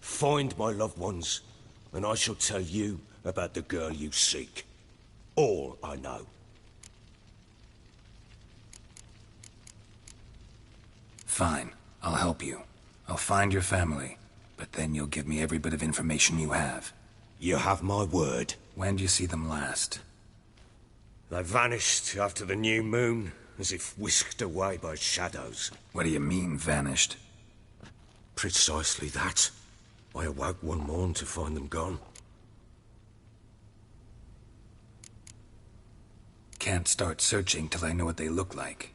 S1: Find my loved ones, and I shall tell you about the girl you seek. All I know.
S7: Fine. I'll help you. I'll find your family, but then you'll give me every bit of information you have.
S1: You have my word.
S7: When did you see them last?
S1: They vanished after the new moon, as if whisked away by shadows.
S7: What do you mean, vanished?
S1: Precisely that. I awoke one morn to find them gone.
S7: Can't start searching till I know what they look like.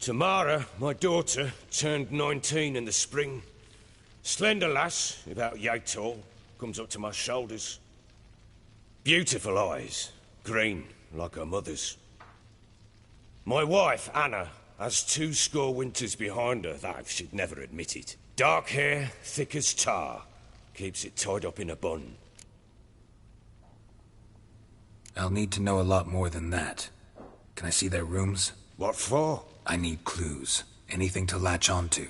S1: Tamara, my daughter, turned 19 in the spring. Slender lass, about yay tall, comes up to my shoulders. Beautiful eyes, green, like her mother's. My wife, Anna, has 20 winters behind her, though she'd never admit it. Dark hair, thick as tar, keeps it tied up in a bun.
S7: I'll need to know a lot more than that. Can I see their rooms?
S1: What for?
S7: I need clues. Anything to latch onto.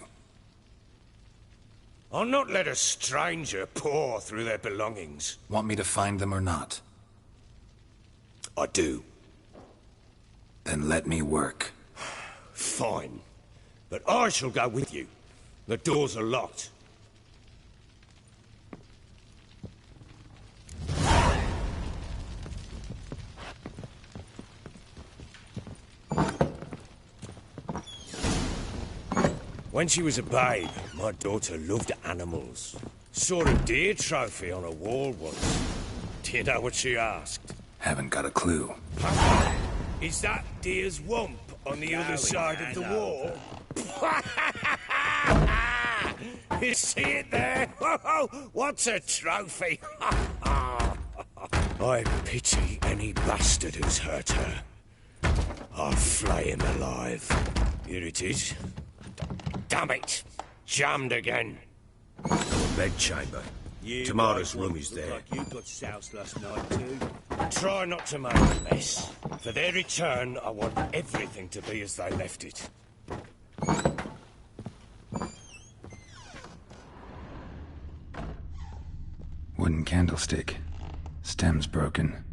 S1: I'll not let a stranger pore through their belongings.
S7: Want me to find them or not?
S1: I do.
S7: Then let me work.
S1: Fine. But I shall go with you. The doors are locked. When she was a babe, my daughter loved animals. Saw a deer trophy on a wall once. Do you know what she asked?
S7: Haven't got a clue.
S1: Is that deer's wump on the other side of the wall?
S9: You see it there? What's a trophy? I pity any bastard who's hurt her. I'll flay him alive. Here it is. Damn it! Jammed again.
S5: Bedchamber. Tamara's room is there.
S9: Like you got soused last night too. Try not to make a mess. For their return, I want everything to be as they left it.
S7: Wooden candlestick. Stem's broken.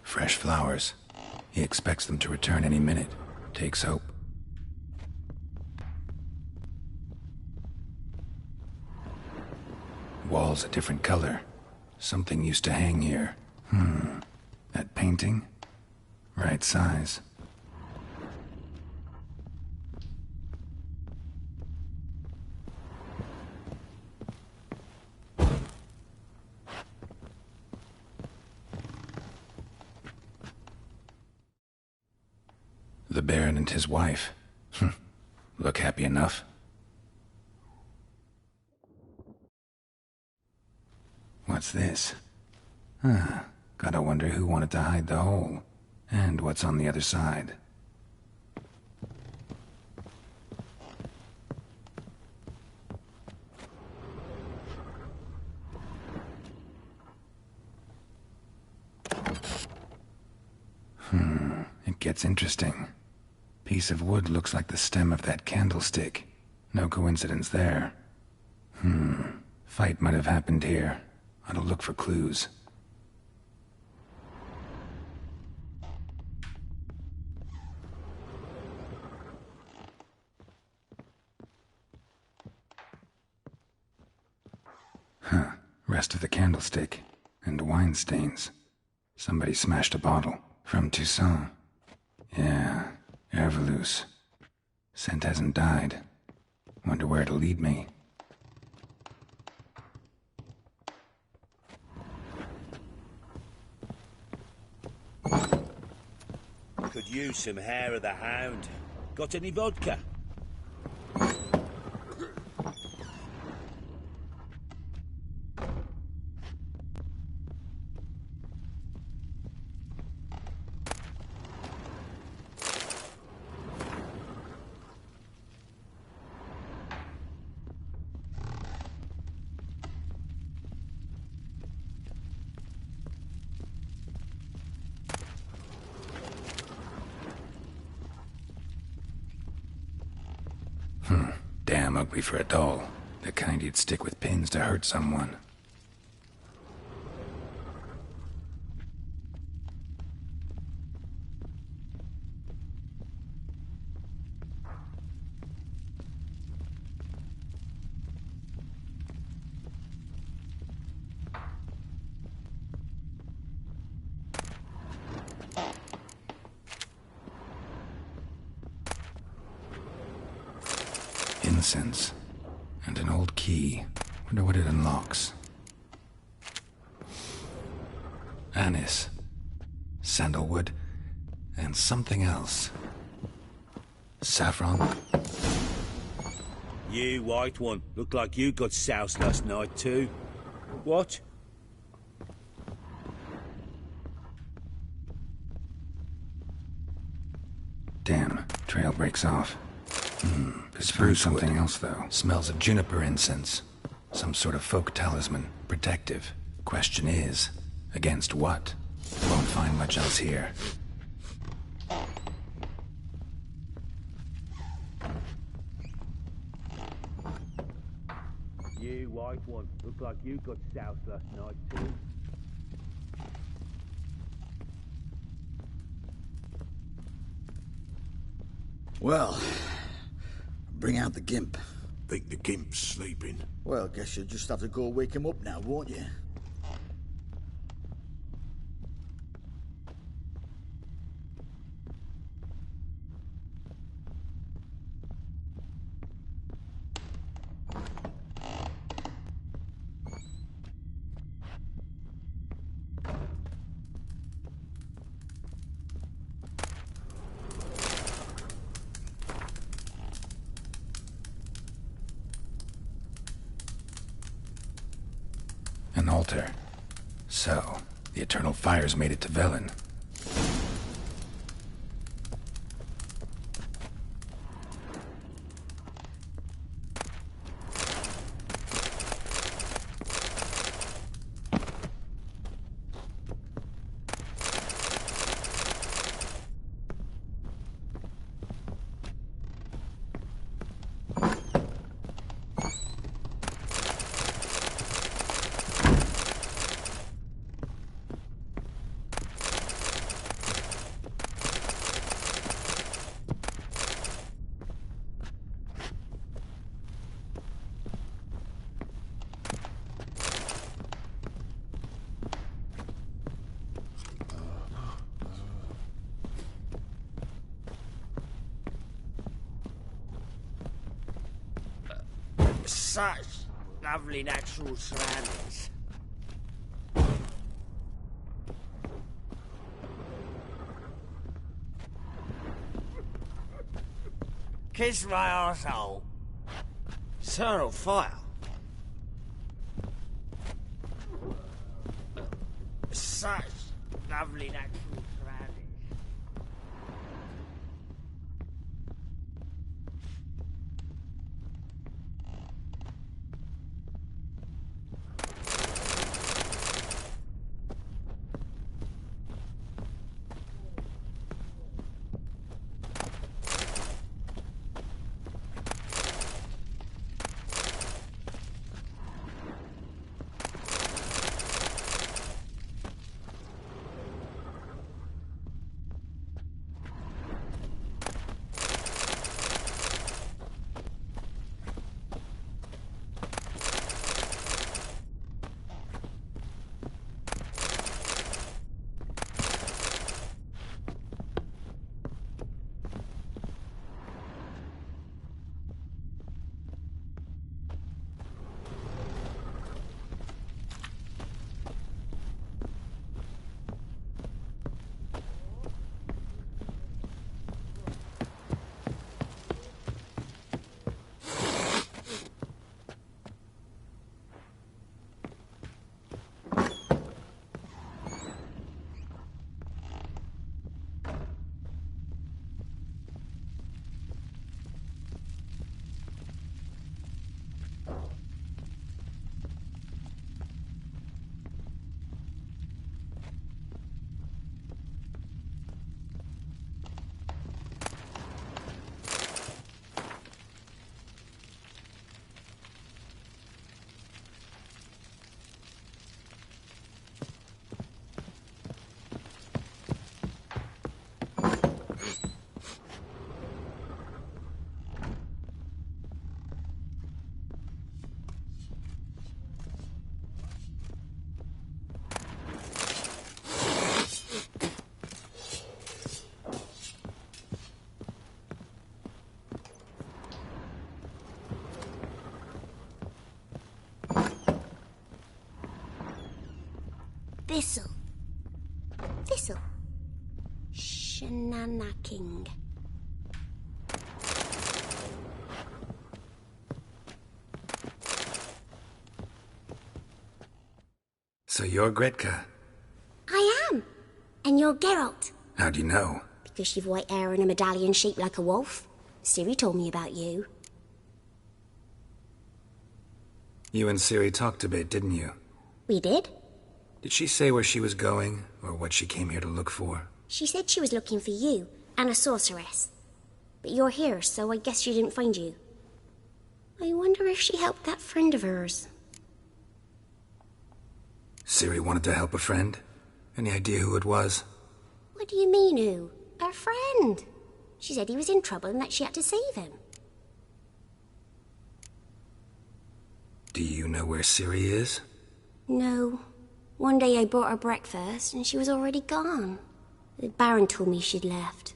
S7: Fresh flowers. He expects them to return any minute. Takes hope. Walls a different color. Something used to hang here. That painting? Right size. The Baron and his wife. Look happy enough. What's this? Gotta wonder who wanted to hide the hole. And what's on the other side. It gets interesting. Piece of wood looks like the stem of that candlestick. No coincidence there. Fight might have happened here. I'll look for clues. Rest of the candlestick. And wine stains. Somebody smashed a bottle. From Toussaint. Yeah, Herveloos. Scent hasn't died. Wonder where it'll lead me.
S9: Could use some hair of the hound. Got any vodka?
S7: Damn ugly for a doll. The kind you'd stick with pins to hurt someone. Incense. And an old key. Wonder what it unlocks. Anise. Sandalwood. And something else. Saffron.
S9: You, white one. Look like you got soused last night too. What?
S7: Damn. Trail breaks off. Spruce something else, though. Smells of juniper incense. Some sort of folk talisman. Protective. Question is, against what? Won't find much else here.
S9: You, white one. Look like you got soused last night too.
S13: Well, bring out the gimp.
S10: Think the gimp's sleeping?
S13: Well, guess you'll just have to go wake him up now, won't you?
S7: an altar. So, the Eternal Fires made it to Velen.
S9: Such lovely natural surroundings. Kiss my arsehole.
S18: Eternal fire?
S9: Such lovely natural surroundings.
S17: Thistle. Thistle. Shenanaking.
S7: So you're Gretka.
S17: I am. And you're Geralt.
S7: How do you know?
S17: Because you've white hair and a medallion shaped like a wolf. Ciri told me about you.
S7: You and Ciri talked a bit, didn't you?
S17: We did.
S7: Did she say where she was going, or what she came here to look for?
S17: She said she was looking for you, and a sorceress. But you're here, so I guess she didn't find you. I wonder if she helped that friend of hers.
S7: Ciri wanted to help a friend? Any idea who it was?
S17: What do you mean, who? Her friend. She said he was in trouble and that she had to save him.
S7: Do you know where Ciri is?
S17: No. One day I brought her breakfast and she was already gone. The Baron told me she'd left.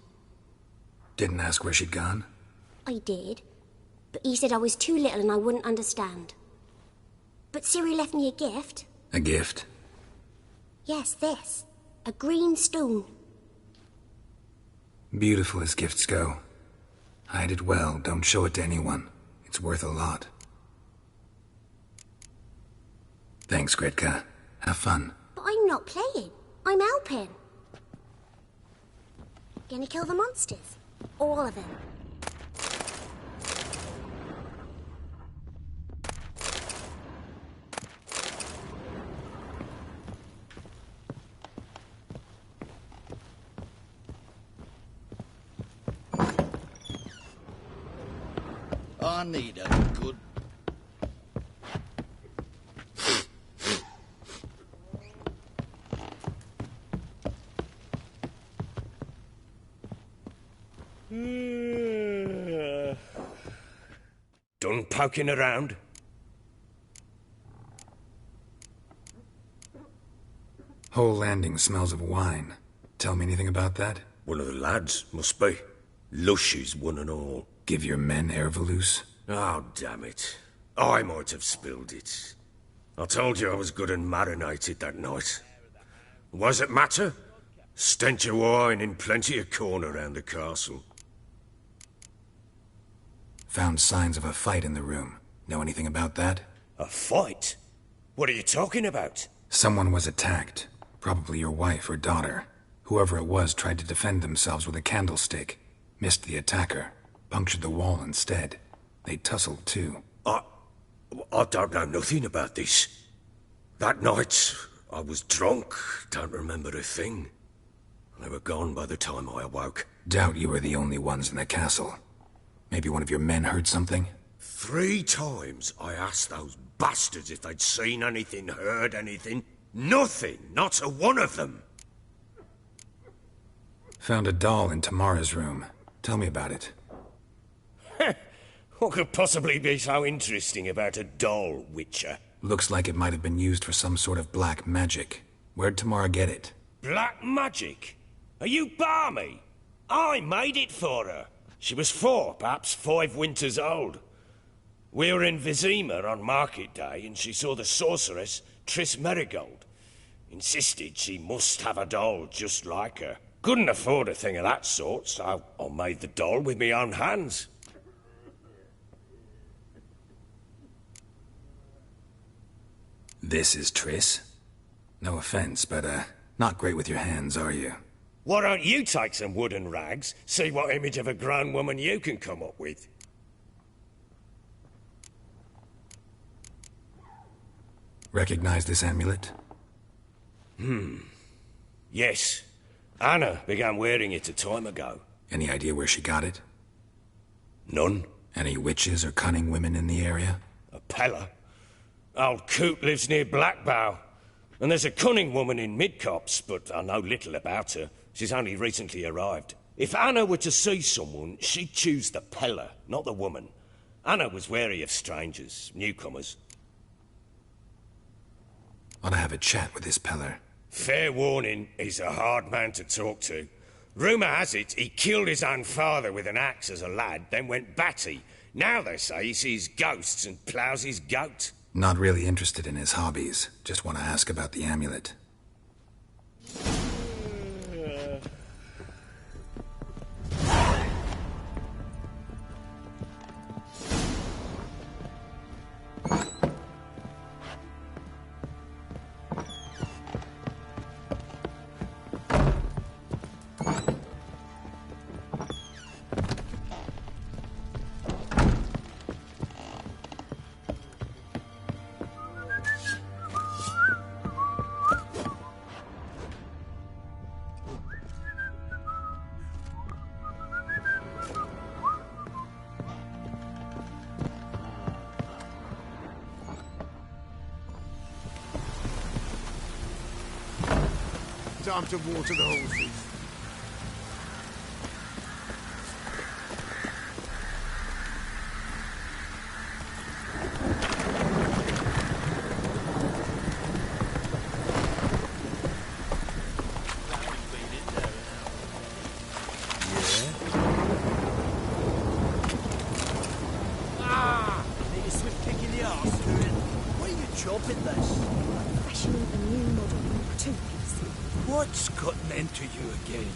S7: Didn't ask where she'd gone?
S17: I did. But he said I was too little and I wouldn't understand. But Ciri left me a gift.
S7: A gift?
S17: Yes, this. A green stone.
S7: Beautiful as gifts go. Hide it well, don't show it to anyone. It's worth a lot. Thanks, Gretka. Have fun.
S17: But I'm not playing. I'm helping. Gonna kill the monsters? All of them.
S13: I need a good...
S9: Done poking around?
S7: Whole landing smells of wine. Tell me anything about that?
S9: One of the lads, must be. Lushes, one and all.
S7: Give your men Ervalus?
S9: Oh, damn it. I might have spilled it. I told you I was good and marinated that night. What does it matter? Stench of wine in plenty of corn around the castle.
S7: Found signs of a fight in the room. Know anything about that?
S9: A fight? What are you talking about?
S7: Someone was attacked. Probably your wife or daughter. Whoever it was tried to defend themselves with a candlestick. Missed the attacker. Punctured the wall instead. They tussled too.
S9: I don't know nothing about this. That night, I was drunk. Don't remember a thing. They were gone by the time I awoke.
S7: Doubt you were the only ones in the castle. Maybe one of your men heard something?
S9: 3 times I asked those bastards if they'd seen anything, heard anything. Nothing, not a one of them.
S7: Found a doll in Tamara's room. Tell me about it.
S9: What could possibly be so interesting about a doll, Witcher?
S7: Looks like it might have been used for some sort of black magic. Where'd Tamara get it?
S9: Black magic? Are you balmy? I made it for her. She was 4, perhaps 5 winters old. We were in Vizima on market day, and she saw the sorceress, Triss Merigold. Insisted she must have a doll just like her. Couldn't afford a thing of that sort, so I made the doll with my own hands.
S7: This is Triss? No offense, but, not great with your hands, are you?
S9: Why don't you take some wooden rags, see what image of a grown woman you can come up with?
S7: Recognize this amulet?
S9: Yes. Anna began wearing it a time ago.
S7: Any idea where she got it?
S9: None.
S7: Any witches or cunning women in the area?
S9: A Pella. Old Coot lives near Blackbow. And there's a cunning woman in Midcopse, but I know little about her. She's only recently arrived. If Anna were to see someone, she'd choose the Pella, not the woman. Anna was wary of strangers, newcomers.
S7: Ought to have a chat with this Peller.
S9: Fair warning, he's a hard man to talk to. Rumour has it he killed his own father with an axe as a lad, then went batty. Now they say he sees ghosts and ploughs his goat.
S7: Not really interested in his hobbies. Just want to ask about the amulet.
S3: Time to water the horses.
S8: Need a swift kick in the arse, What are you chopping this?
S4: Fashioning a new model two-piece.
S8: What's gotten into you again?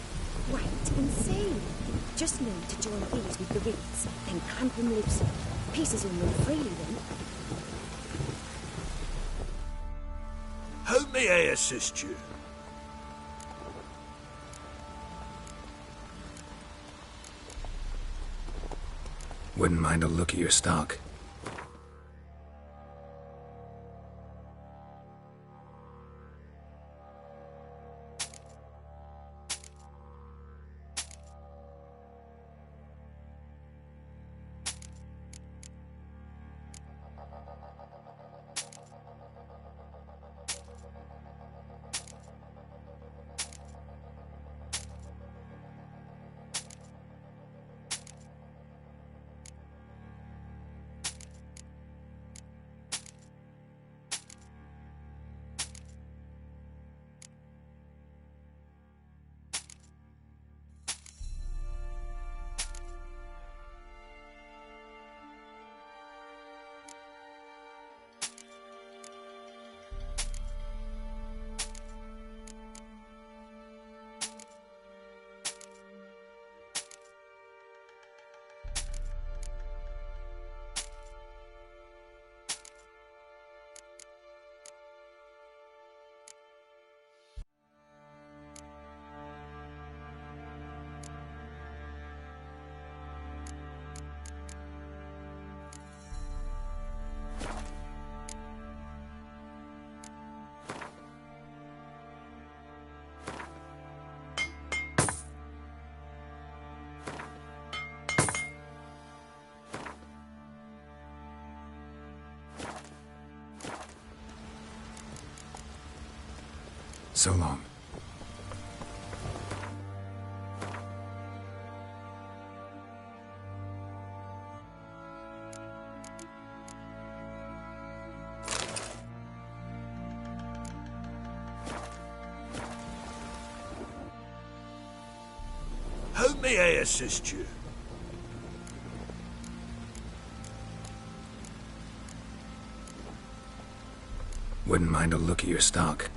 S4: Wait and see. Just need to join these with the reeds, then clamp them loosely. Pieces will move freely then.
S1: How may I assist you?
S7: Wouldn't mind a look at your stock. So long.
S1: How may I assist you?
S7: Wouldn't mind a look at your stock.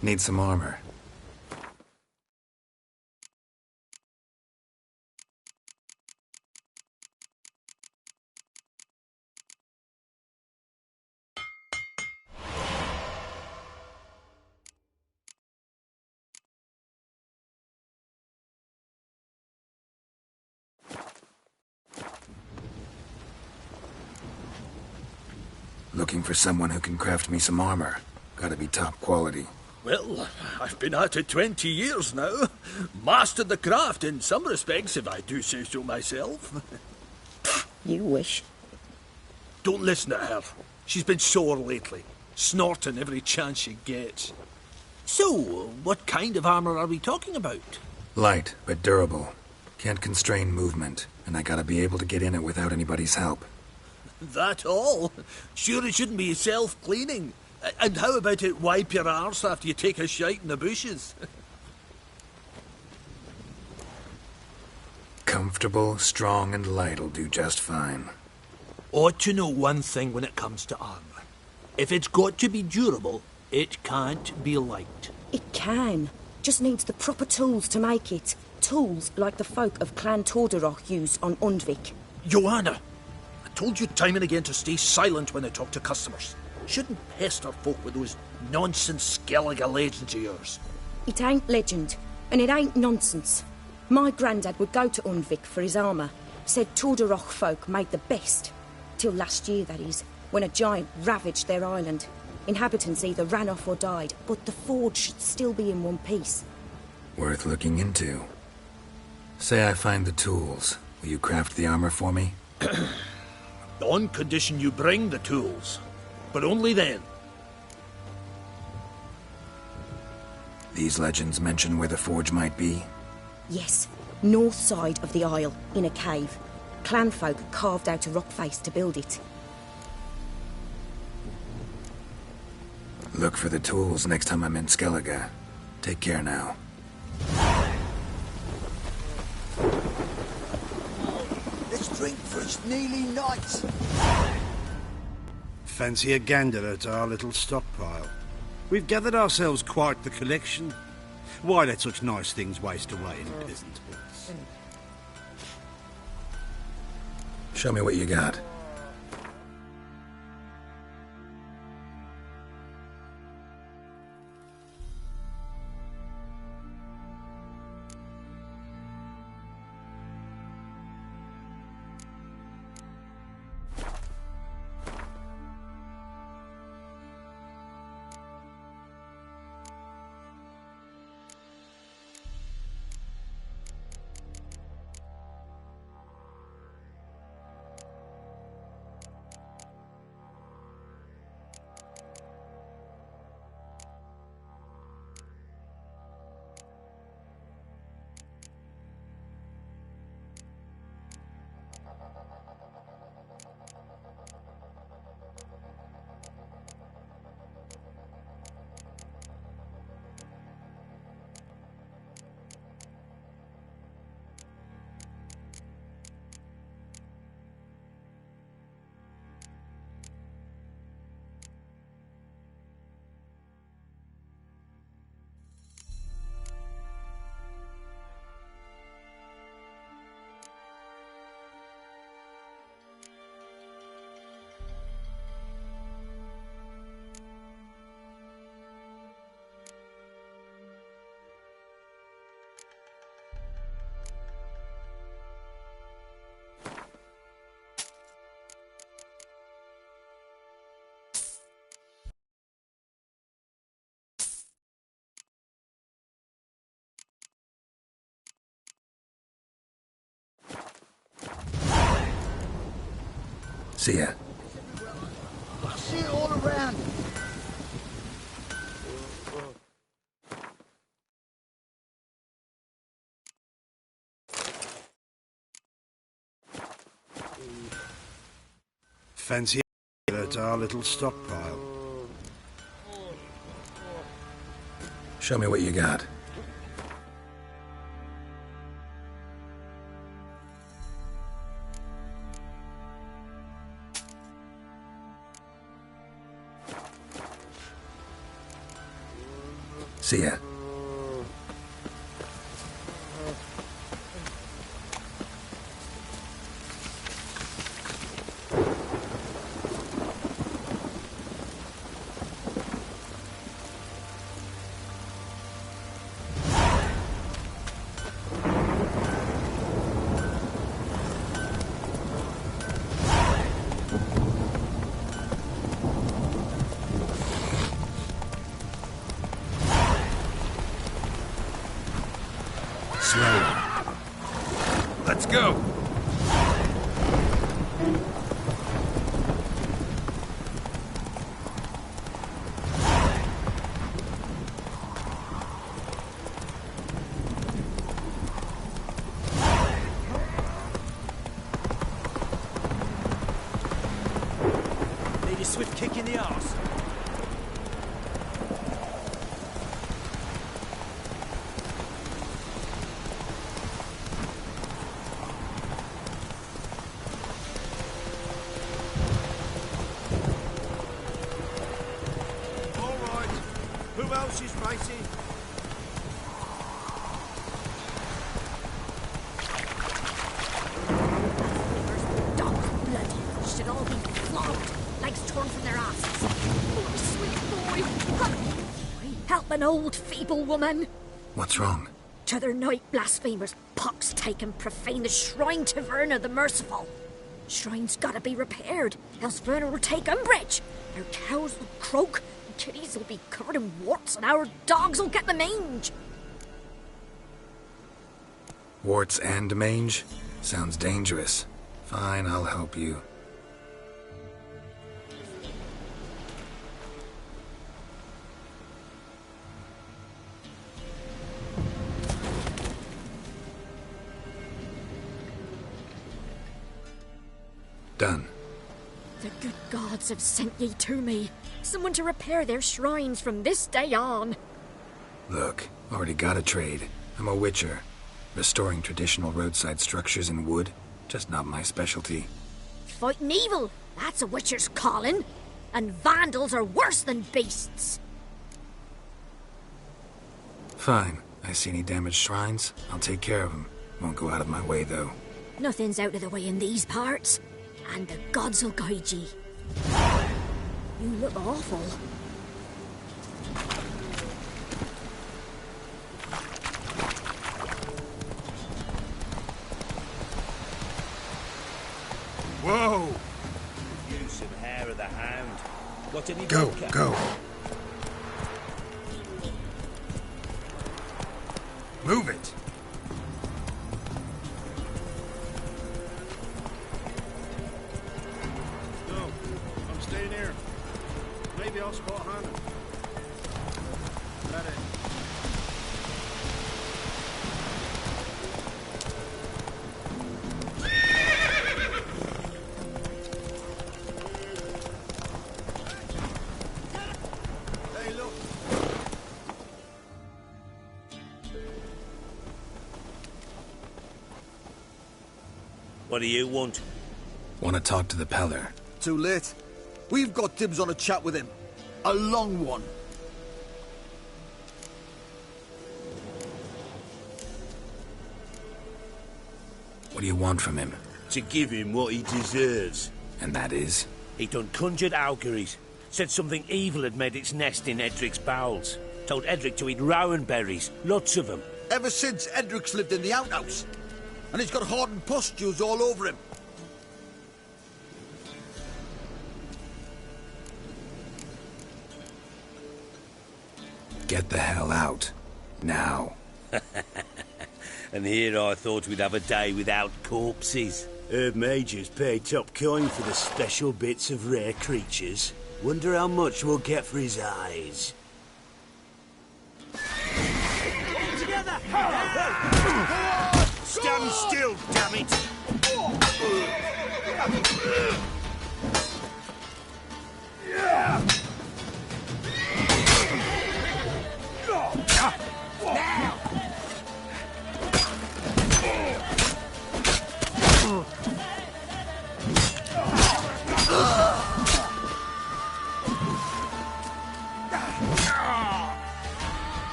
S7: Need some armor. Looking for someone who can craft me some armor. Gotta be top quality.
S19: Well, I've been at it 20 years now. Mastered the craft in some respects, if I do say so myself.
S4: You wish.
S19: Don't listen to her. She's been sore lately, snorting every chance she gets. So, what kind of armor are we talking about?
S7: Light, but durable. Can't constrain movement, and I gotta be able to get in it without anybody's help.
S19: That all? Sure it shouldn't be self-cleaning. And how about it wipe your arse after you take a shite in the bushes?
S7: Comfortable, strong, and light'll do just fine.
S19: Ought to know one thing when it comes to armor. If it's got to be durable, it can't be light.
S4: It can. Just needs the proper tools to make it. Tools like the folk of Clan Tordarroch use on Undvik.
S19: Joanna! I told you time and again to stay silent when I talk to customers. Shouldn't pester folk with those nonsense Skellige legends of yours.
S4: It ain't legend, and it ain't nonsense. My granddad would go to Undvik for his armour. Said Tordarroch folk made the best. Till last year, that is, when a giant ravaged their island. Inhabitants either ran off or died, but the forge should still be in one piece.
S7: Worth looking into. Say I find the tools. Will you craft the armor for me?
S19: On condition you bring the tools. But only then.
S7: These legends mention where the forge might be?
S4: Yes, north side of the isle, in a cave. Clanfolk carved out a rock face to build it.
S7: Look for the tools next time I'm in Skellige. Take care now.
S13: Let's drink for it's nearly night.
S20: Fancy a gander at our little stockpile. We've gathered ourselves quite the collection. Why let such nice things waste away in peasant huts?
S7: Show me what you got. See ya.
S13: I see it all around.
S20: Fancy at our little stockpile.
S7: Show me what you got. See ya. Slow.
S1: Let's go.
S8: Need a swift kick in the arse.
S18: Who else is racing?
S21: Dogs bloody should all be flogged, legs torn from their asses. Oh, sweet boy. Help an old feeble woman.
S7: What's wrong?
S21: T'other night blasphemers pox taken profane the shrine to Verna the Merciful. Shrine's gotta be repaired, else Verna will take umbrage. Our cows will croak, and kitties will be covered in warts, and our dogs will get the mange.
S7: Warts and mange? Sounds dangerous. Fine, I'll help you. Done.
S21: The good gods have sent ye to me. Someone to repair their shrines from this day on.
S7: Look, already got a trade. I'm a witcher. Restoring traditional roadside structures in wood, just not my specialty.
S21: Fighting evil, that's a witcher's calling. And vandals are worse than beasts.
S7: Fine. I see any damaged shrines, I'll take care of them. Won't go out of my way, though.
S21: Nothing's out of the way in these parts. And the gods will guide ye. You look awful.
S1: Whoa!
S9: You some hair of the hound. Got any
S1: Go,
S9: vodka?
S1: go. Move it.
S20: No, I'm staying here. Maybe I'll spot Hannah. That it.
S18: Hey, look.
S9: What do you want?
S7: Want to talk to the Peller.
S13: Too late. We've got dibs on a chat with him. A long one.
S7: What do you want from him?
S9: To give him what he deserves.
S7: And that is?
S9: He done conjured auguries. Said something evil had made its nest in Edric's bowels. Told Edric to eat rowan berries. Lots of them.
S13: Ever since Edric's lived in the outhouse. And he's got hardened pustules all over him.
S7: Get the hell out. Now.
S9: And here I thought we'd have a day without corpses.
S5: Herb Majors paid top coin for the special bits of rare creatures. Wonder how much we'll get for his eyes.
S8: Together!
S9: Stand still, damn it!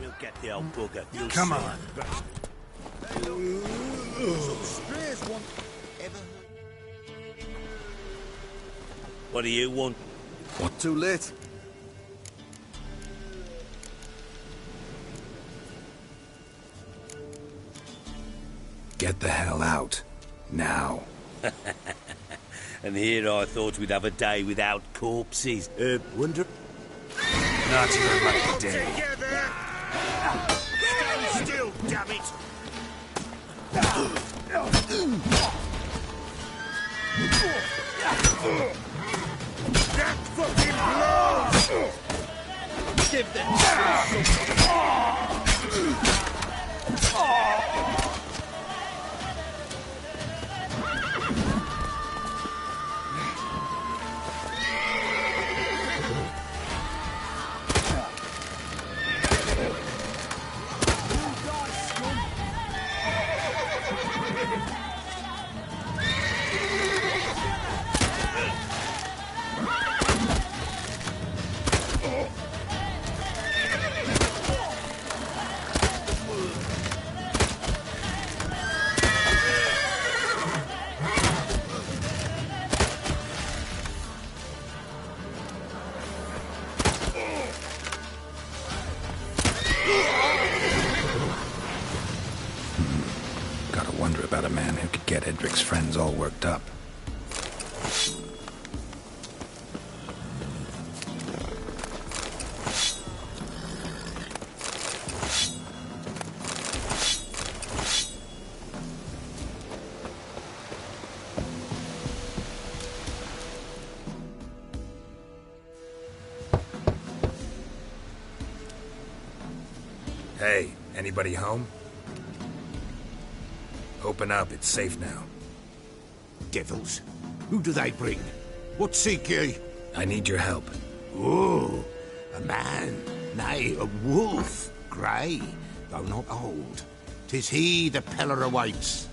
S5: We'll get the old bugger. You'll
S20: Come
S5: see.
S20: on.
S5: What do you want?
S20: What? Too late.
S7: Get the hell out. Now.
S5: And here I thought we'd have a day without corpses. Wonder...
S7: Not your lucky day.
S5: Stand still, damn it!
S13: That fucking blows! Give them
S7: Gotta wonder about a man who could get Edric's friends all worked up. Hey, anybody home? Open up, it's safe now.
S10: Devils? Who do they bring? What seek ye?
S7: I need your help.
S10: Oh, a man, nay, a wolf, grey, though not old. 'Tis he the Peller awaits.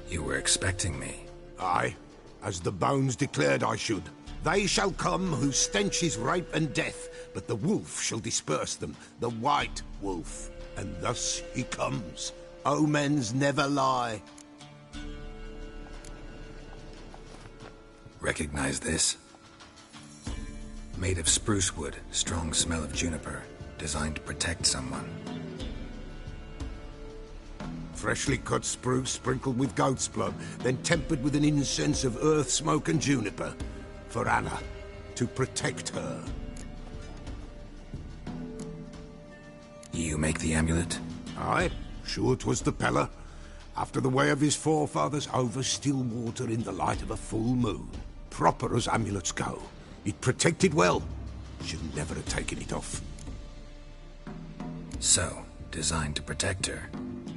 S7: You were expecting me.
S10: Aye, as the bones declared I should. They shall come whose stench is rape and death, but the wolf shall disperse them, the white wolf. And thus he comes. Omens never lie.
S7: Recognize this? Made of spruce wood, strong smell of juniper, designed to protect someone.
S10: Freshly cut spruce sprinkled with goat's blood, then tempered with an incense of earth, smoke and juniper. For Anna, to protect her.
S7: You make the amulet?
S10: Aye, sure 'twas the Peller. After the way of his forefathers, over still water in the light of a full moon. Proper as amulets go. It protected well. Should never have taken it off.
S7: So, designed to protect her.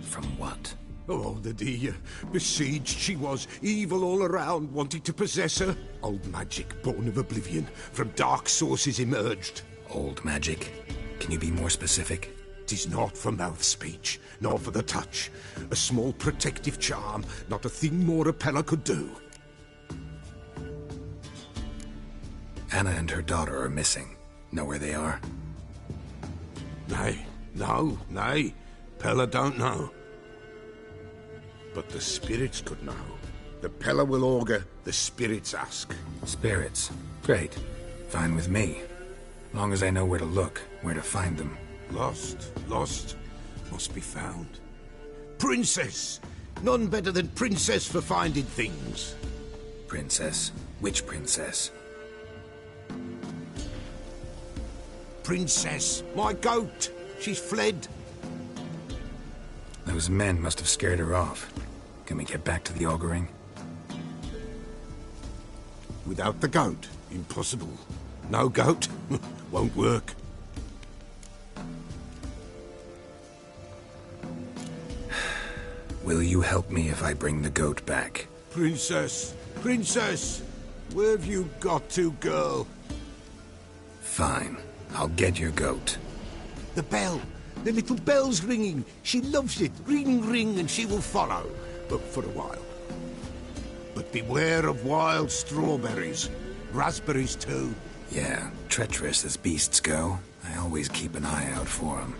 S7: From what?
S10: Oh, the dear. Besieged she was, evil all around, wanting to possess her. Old magic, born of oblivion, from dark sources emerged.
S7: Old magic? Can you be more specific?
S10: 'Tis not for mouth speech, nor for the touch. A small protective charm, not a thing more a Peller could do.
S7: Anna and her daughter are missing. Know where they are?
S10: Nay, nay. Peller don't know. But the spirits could know. The Peller will augur, the spirits ask.
S7: Spirits? Great. Fine with me. Long as I know where to look, where to find them.
S10: Lost, must be found. Princess! None better than Princess for finding things.
S7: Princess? Which princess?
S10: Princess, my goat! She's fled.
S7: Those men must have scared her off. Can we get back to the auguring?
S10: Without the goat, impossible. No goat, won't work.
S7: Will you help me if I bring the goat back?
S10: Princess! Where have you got to, girl?
S7: Fine. I'll get your goat.
S10: The bell! The little bell's ringing. She loves it. Ring, ring, and she will follow. but for a while. But beware of wild strawberries. Raspberries too.
S7: Yeah, treacherous as beasts go. I always keep an eye out for them.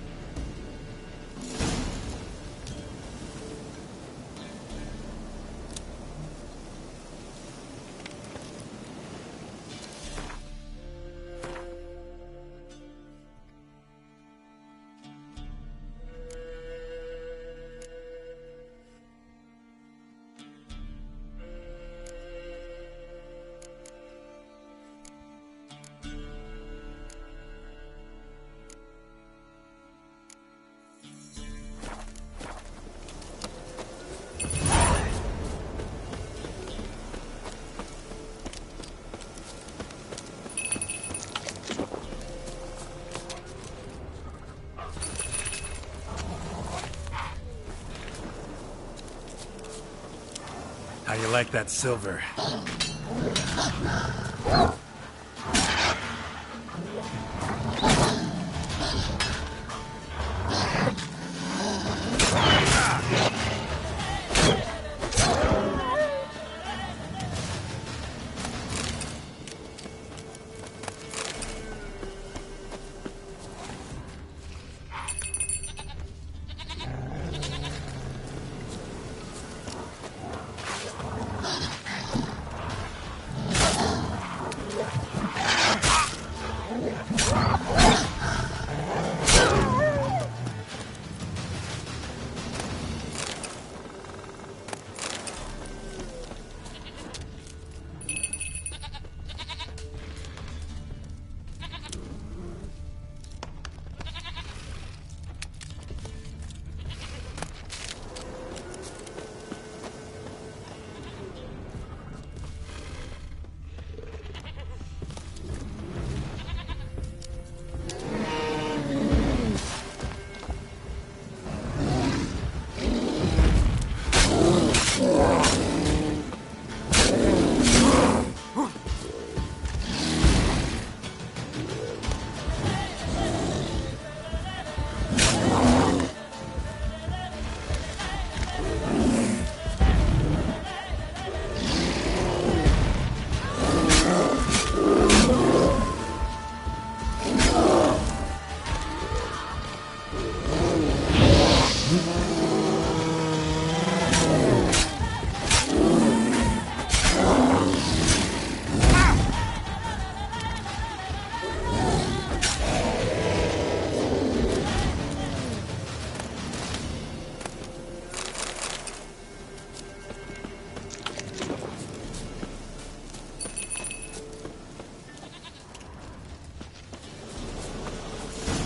S7: How you like that silver?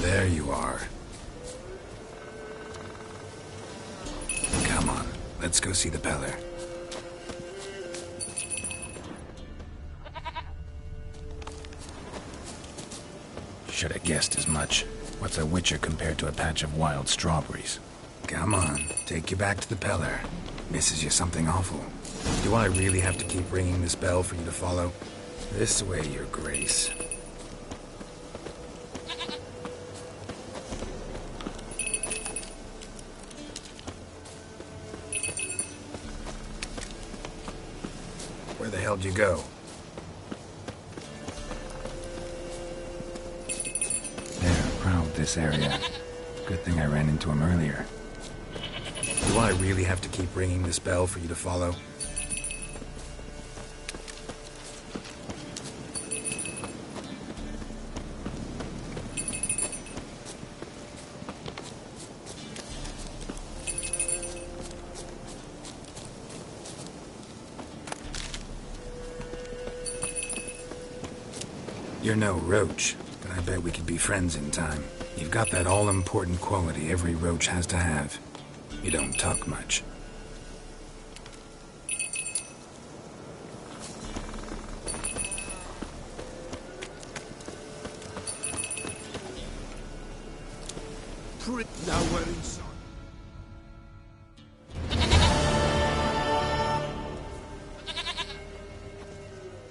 S7: There you are. Come on, let's go see the Peller. Should have guessed as much. What's a witcher compared to a patch of wild strawberries? Come on, take you back to the Peller. Misses you something awful. Do I really have to keep ringing this bell for you to follow? This way, Your Grace. Where the hell did you go? They're proud of this area. Good thing I ran into him earlier. Do I really have to keep ringing this bell for you to follow? You're no roach, but I bet we could be friends in time. You've got that all-important quality every roach has to have. You don't talk much.
S10: Now we're inside.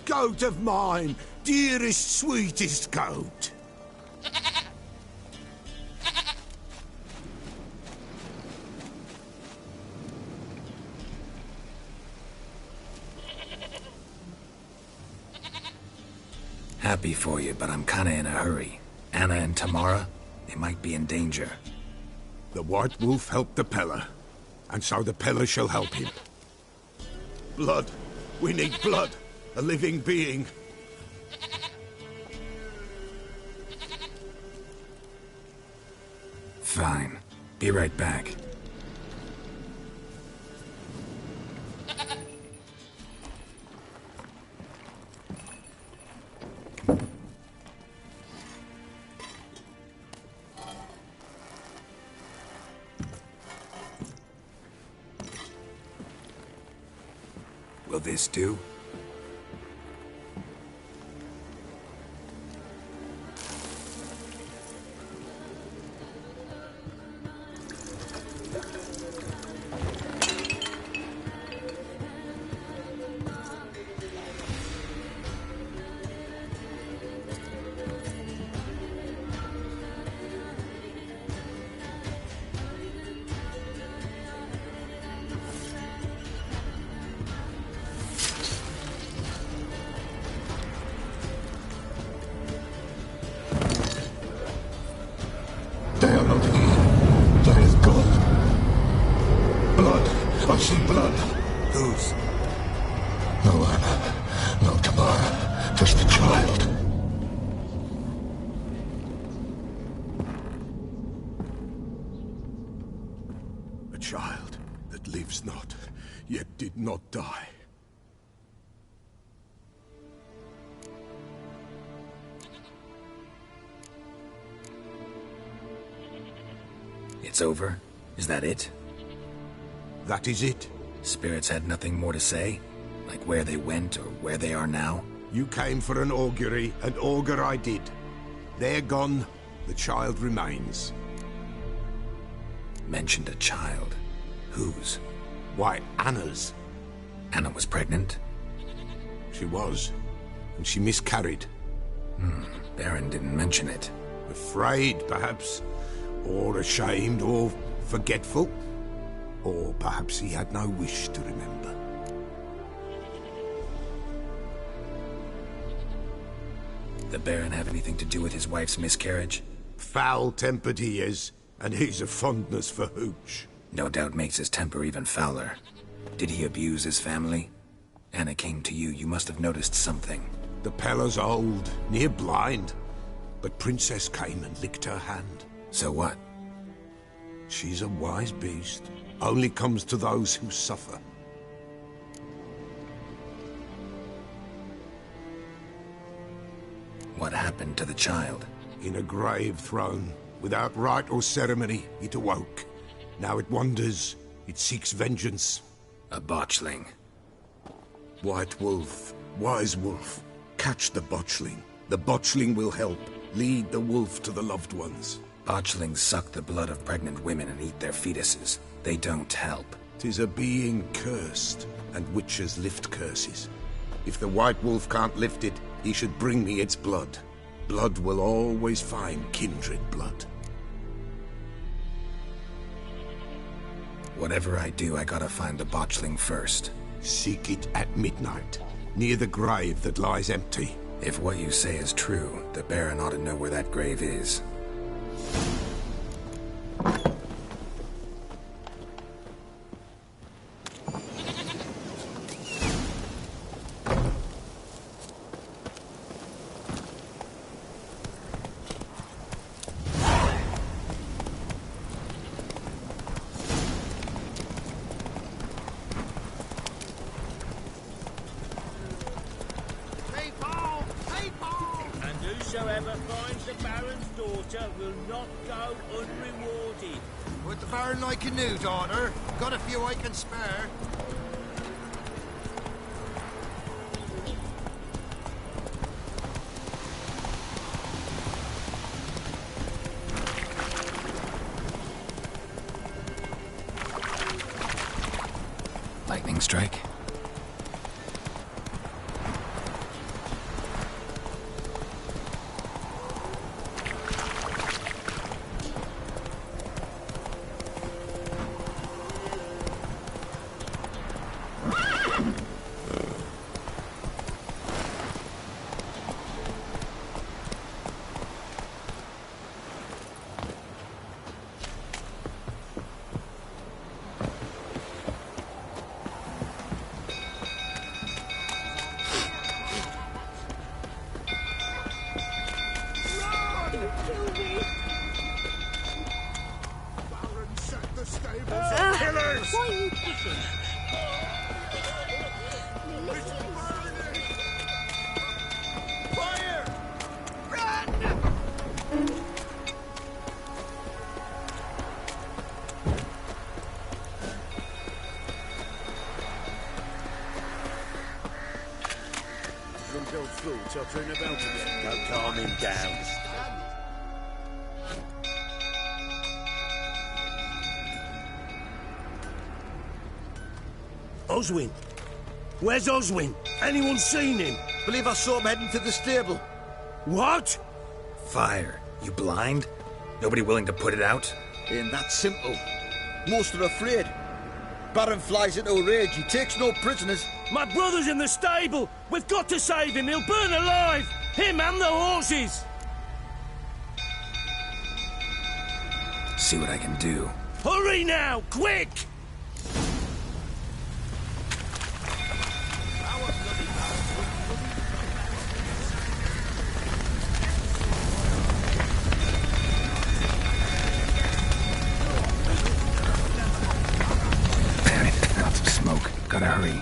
S10: Goat of mine, dearest, sweetest goat.
S7: Happy for you, but I'm kinda in a hurry. Anna and Tamara, they might be in danger.
S10: The White Wolf helped the Peller, and so the Peller shall help him. Blood. We need blood. A living being.
S7: Fine. Be right back. Will this do?
S10: They are not here. There is God. Blood. I see blood.
S7: Whose?
S10: No Anna. No Tamara. Just the child. A child that lives not, yet did not die.
S7: It's over? Is that it?
S10: That is it.
S7: Spirits had nothing more to say? Like where they went or where they are now?
S10: You came for an augury, and augur I did. They're gone. The child remains.
S7: Mentioned a child. Whose?
S10: Why, Anna's.
S7: Anna was pregnant?
S10: She was. And she miscarried.
S7: Baron didn't mention it.
S10: Afraid, perhaps. Or ashamed, or forgetful. Or perhaps he had no wish to remember.
S7: The Baron have anything to do with his wife's miscarriage?
S10: Foul-tempered he is, and he's a fondness for hooch.
S7: No doubt makes his temper even fouler. Did he abuse his family? Anna came to you, you must have noticed something.
S10: The Peller's old, near blind. But Princess came and licked her hand.
S7: So what?
S10: She's a wise beast. Only comes to those who suffer.
S7: What happened to the child?
S10: In a grave thrown. Without rite or ceremony, it awoke. Now it wanders. It seeks vengeance.
S7: A botchling.
S10: White Wolf. Wise Wolf. Catch the botchling. The botchling will help. Lead the wolf to the loved ones.
S7: Botchlings suck the blood of pregnant women and eat their fetuses. They don't help.
S10: 'Tis a being cursed, and witches lift curses. If the White Wolf can't lift it, he should bring me its blood. Blood will always find kindred blood.
S7: Whatever I do, I gotta find the botchling first.
S10: Seek it at midnight, near the grave that lies empty.
S7: If what you say is true, the Baron ought to know where that grave is.
S2: Whosoever finds the Baron's daughter will not go unrewarded.
S13: Would the Baron like a new daughter? Got a few I can spare.
S7: Lightning strike?
S5: fool tottering about again. Don't calm him down.
S9: Oswin? Where's Oswin? Anyone seen him?
S13: Believe I saw him heading to the stable.
S9: What?
S7: Fire. You blind? Nobody willing to put it out?
S13: Ain't that simple. Most are afraid. Baron flies into a rage. He takes no prisoners.
S2: My brother's in the stable. We've got to save him. He'll burn alive. Him and the horses.
S7: See what I can do.
S2: Hurry now, quick!
S7: Lots of smoke. Gotta hurry.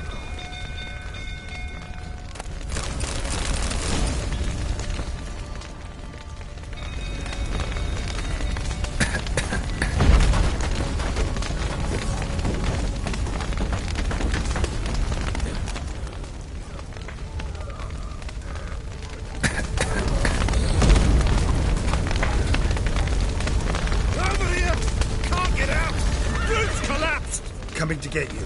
S19: Coming to get you.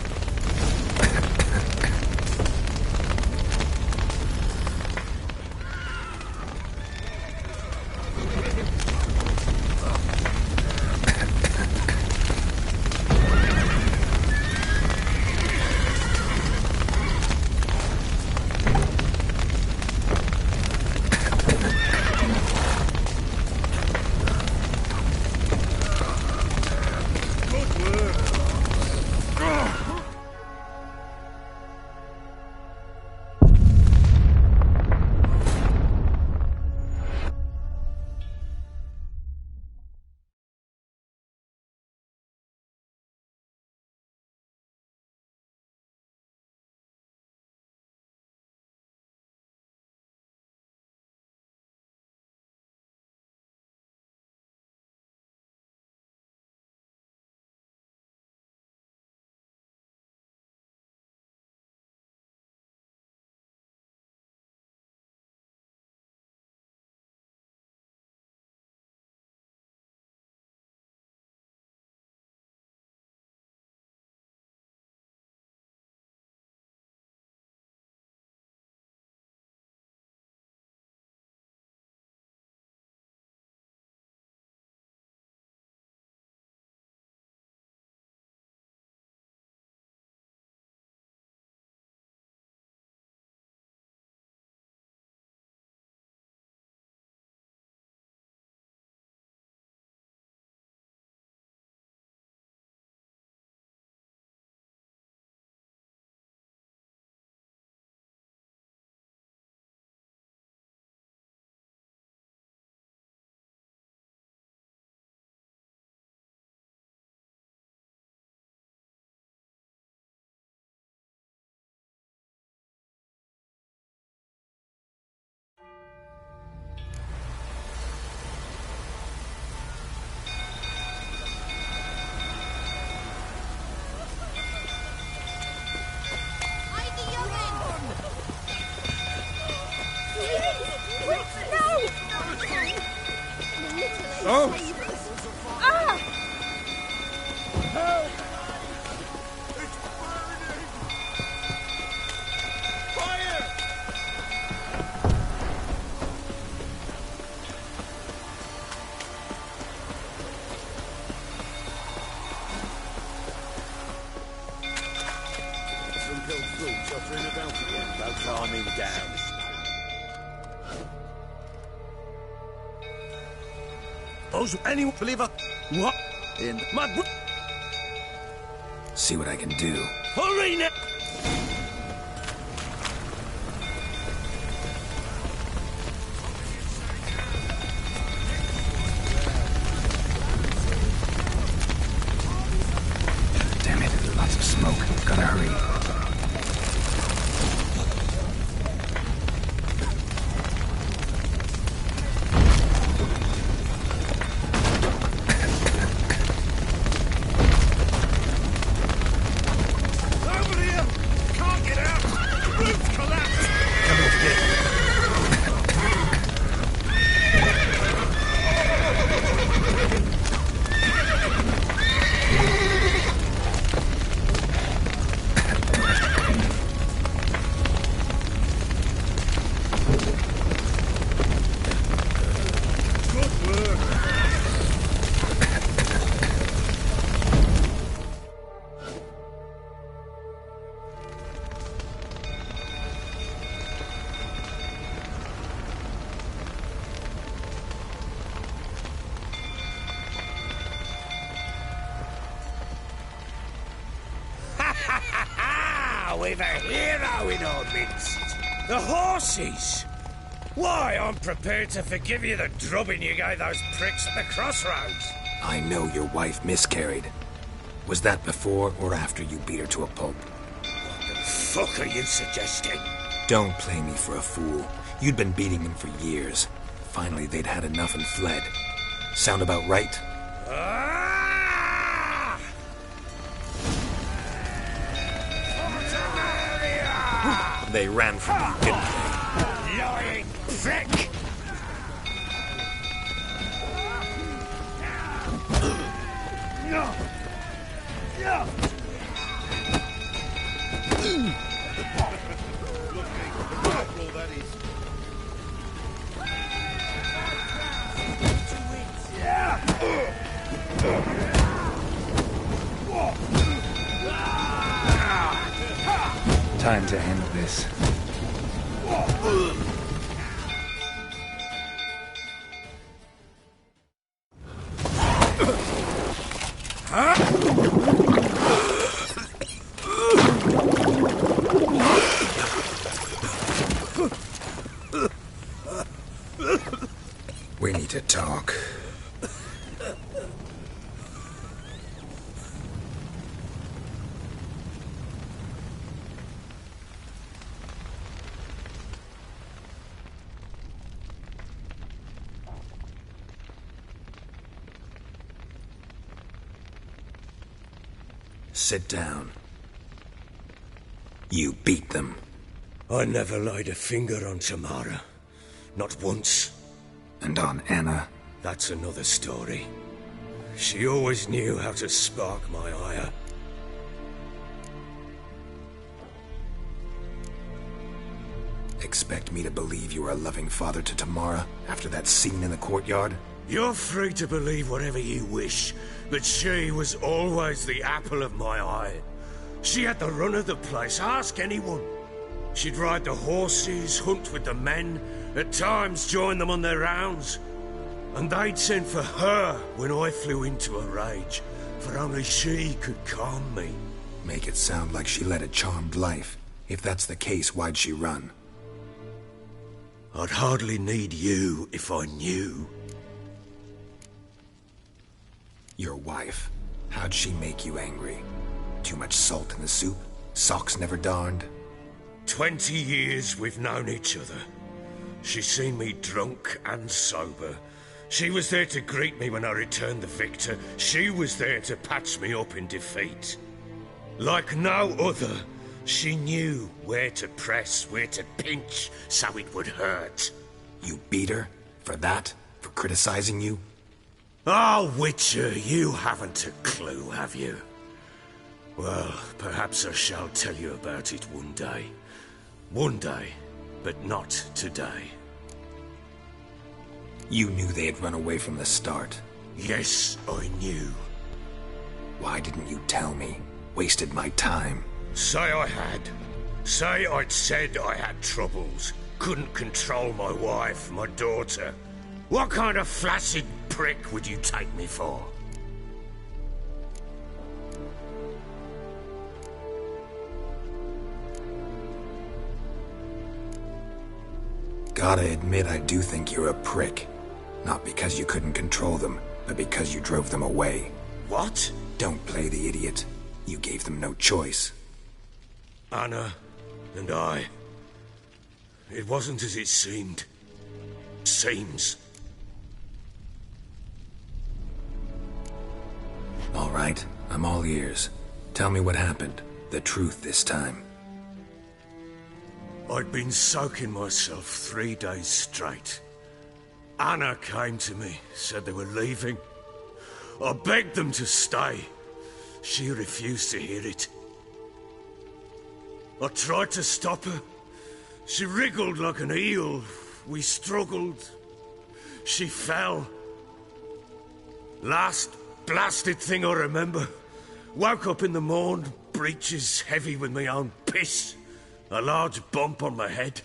S3: Oh!
S21: Ah!
S3: Help!
S5: Some little fool tottering about again. Don't calm him down.
S9: Anyone believe it? What?
S13: In
S9: my
S7: See what I can do.
S9: Hurry now!
S7: Damn it, lots of smoke. Gotta hurry.
S9: now we've a hero in our midst. The horses! Why, I'm prepared to forgive you the drubbing you gave those pricks at the crossroads.
S7: I know your wife miscarried. Was that before or after you beat her to a pulp?
S9: What the fuck are you suggesting?
S7: Don't play me for a fool. You'd been beating them for years. Finally, they'd had enough and fled. Sound about right? They ran from me, didn't they?
S9: Lying prick!
S7: Time to end this. We need to talk. Sit down. You beat them.
S9: I never laid a finger on Tamara. Not once.
S7: And on Anna?
S9: That's another story. She always knew how to spark my ire.
S7: Expect me to believe you were a loving father to Tamara after that scene in the courtyard?
S9: You're free to believe whatever you wish, but she was always the apple of my eye. She had the run of the place, ask anyone. She'd ride the horses, hunt with the men, at times join them on their rounds. And they'd send for her when I flew into a rage, for only she could calm me.
S7: Make it sound like she led a charmed life. If that's the case, why'd she run?
S9: I'd hardly need you if I knew.
S7: Your wife. How'd she make you angry? Too much salt in the soup? Socks never darned?
S9: 20 years we've known each other. She's seen me drunk and sober. She was there to greet me when I returned the victor. She was there to patch me up in defeat. Like no other, she knew where to press, where to pinch, so it would hurt.
S7: You beat her? For that? For criticizing you?
S9: Oh, Witcher, you haven't a clue, have you? Well, perhaps I shall tell you about it one day. One day, but not today.
S7: You knew they had run away from the start.
S9: Yes, I knew.
S7: Why didn't you tell me? Wasted my time.
S9: Say I had. Say I'd said I had troubles. Couldn't control my wife, my daughter. What kind of flaccid prick would you take me for?
S7: Gotta admit, I do think you're a prick. Not because you couldn't control them, but because you drove them away.
S9: What?
S7: Don't play the idiot. You gave them no choice.
S9: Anna and I... It wasn't as it seemed. Seems.
S7: All right, I'm all ears. Tell me what happened. The truth this time.
S9: I'd been soaking myself 3 days straight. Anna came to me, said they were leaving. I begged them to stay. She refused to hear it. I tried to stop her. She wriggled like an eel. We struggled. She fell. Last blasted thing I remember. Woke up in the morn, breeches heavy with my own piss. A large bump on my head.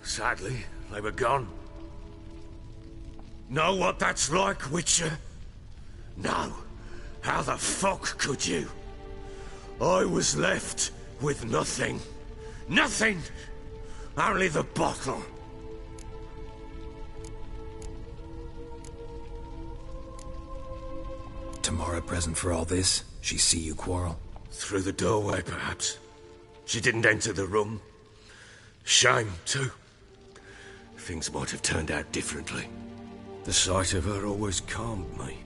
S9: Sadly, they were gone. Know what that's like, Witcher? No. How the fuck could you? I was left with nothing. Nothing! Only the bottle.
S7: Tamara present for all this? She see you quarrel?
S9: Through the doorway, perhaps. She didn't enter the room. Shame, too. Things might have turned out differently. The sight of her always calmed me.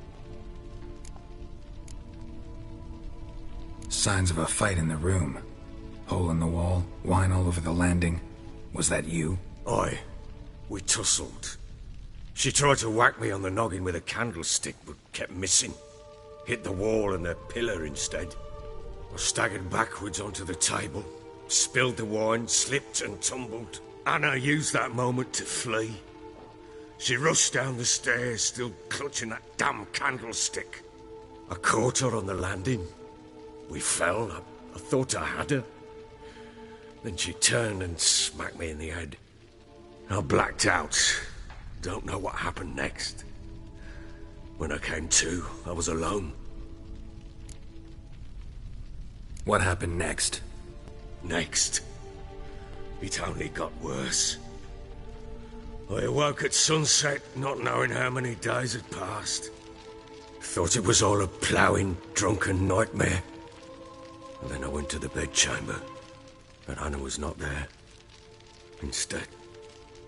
S7: Signs of a fight in the room. Hole in the wall, wine all over the landing. Was that you?
S9: Aye. We tussled. She tried to whack me on the noggin with a candlestick, but kept missing. Hit the wall and a pillar instead. I staggered backwards onto the table, spilled the wine, slipped and tumbled. Anna used that moment to flee. She rushed down the stairs, still clutching that damn candlestick. I caught her on the landing. We fell. I thought I had her. Then she turned and smacked me in the head. I blacked out. Don't know what happened next. When I came to, I was alone.
S7: What happened next?
S9: Next? It only got worse. I awoke at sunset, not knowing how many days had passed. Thought it was all a ploughing, drunken nightmare. And then I went to the bedchamber, but Anna was not there. Instead,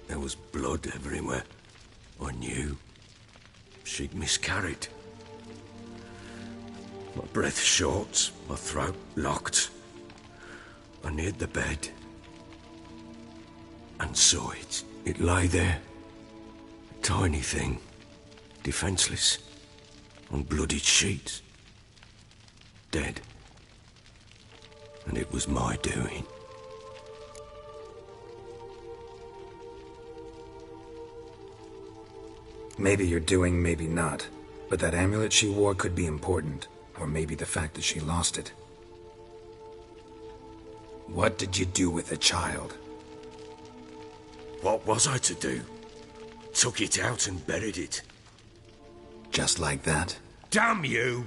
S9: there was blood everywhere. I knew she'd miscarried. My breath short, my throat locked. I neared the bed and saw it. It lay there, a tiny thing, defenseless, on bloodied sheets, dead. And it was my doing.
S7: Maybe you're doing, maybe not. But that amulet she wore could be important. Or maybe the fact that she lost it. What did you do with the child?
S9: What was I to do? Took it out and buried it.
S7: Just like that?
S9: Damn you!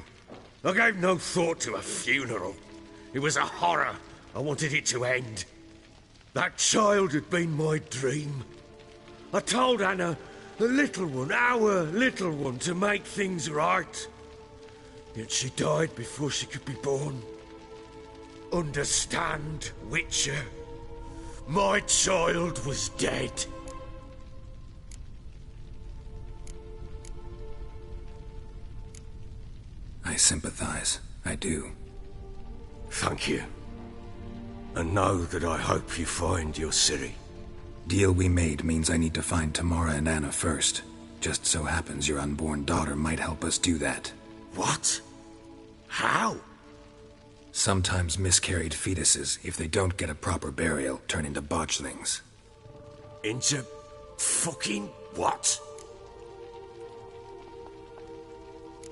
S9: I gave no thought to a funeral. It was a horror. I wanted it to end. That child had been my dream. I told Anna, the little one, our little one, to make things right. Yet she died before she could be born. Understand, Witcher? My child was dead.
S7: I sympathize. I do.
S9: Thank you. And know that I hope you find your Ciri.
S7: Deal we made means I need to find Tamara and Anna first. Just so happens your unborn daughter might help us do that.
S9: What? How?
S7: Sometimes miscarried fetuses, if they don't get a proper burial, turn into botchlings.
S9: Into fucking what?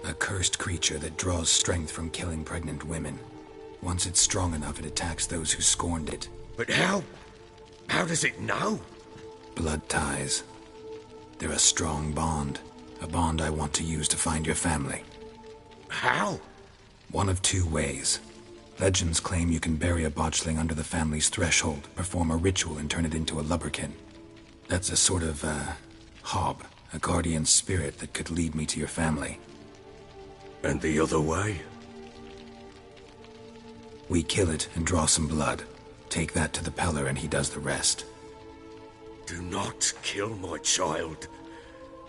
S7: A cursed creature that draws strength from killing pregnant women. Once it's strong enough, it attacks those who scorned it.
S9: But how? How does it know?
S7: Blood ties. They're a strong bond. A bond I want to use to find your family.
S9: How?
S7: One of two ways. Legends claim you can bury a botchling under the family's threshold, perform a ritual, and turn it into a lubberkin. That's a sort of, hob, a guardian spirit that could lead me to your family.
S9: And the other way?
S7: We kill it and draw some blood. Take that to the Peller and he does the rest.
S9: Do not kill my child.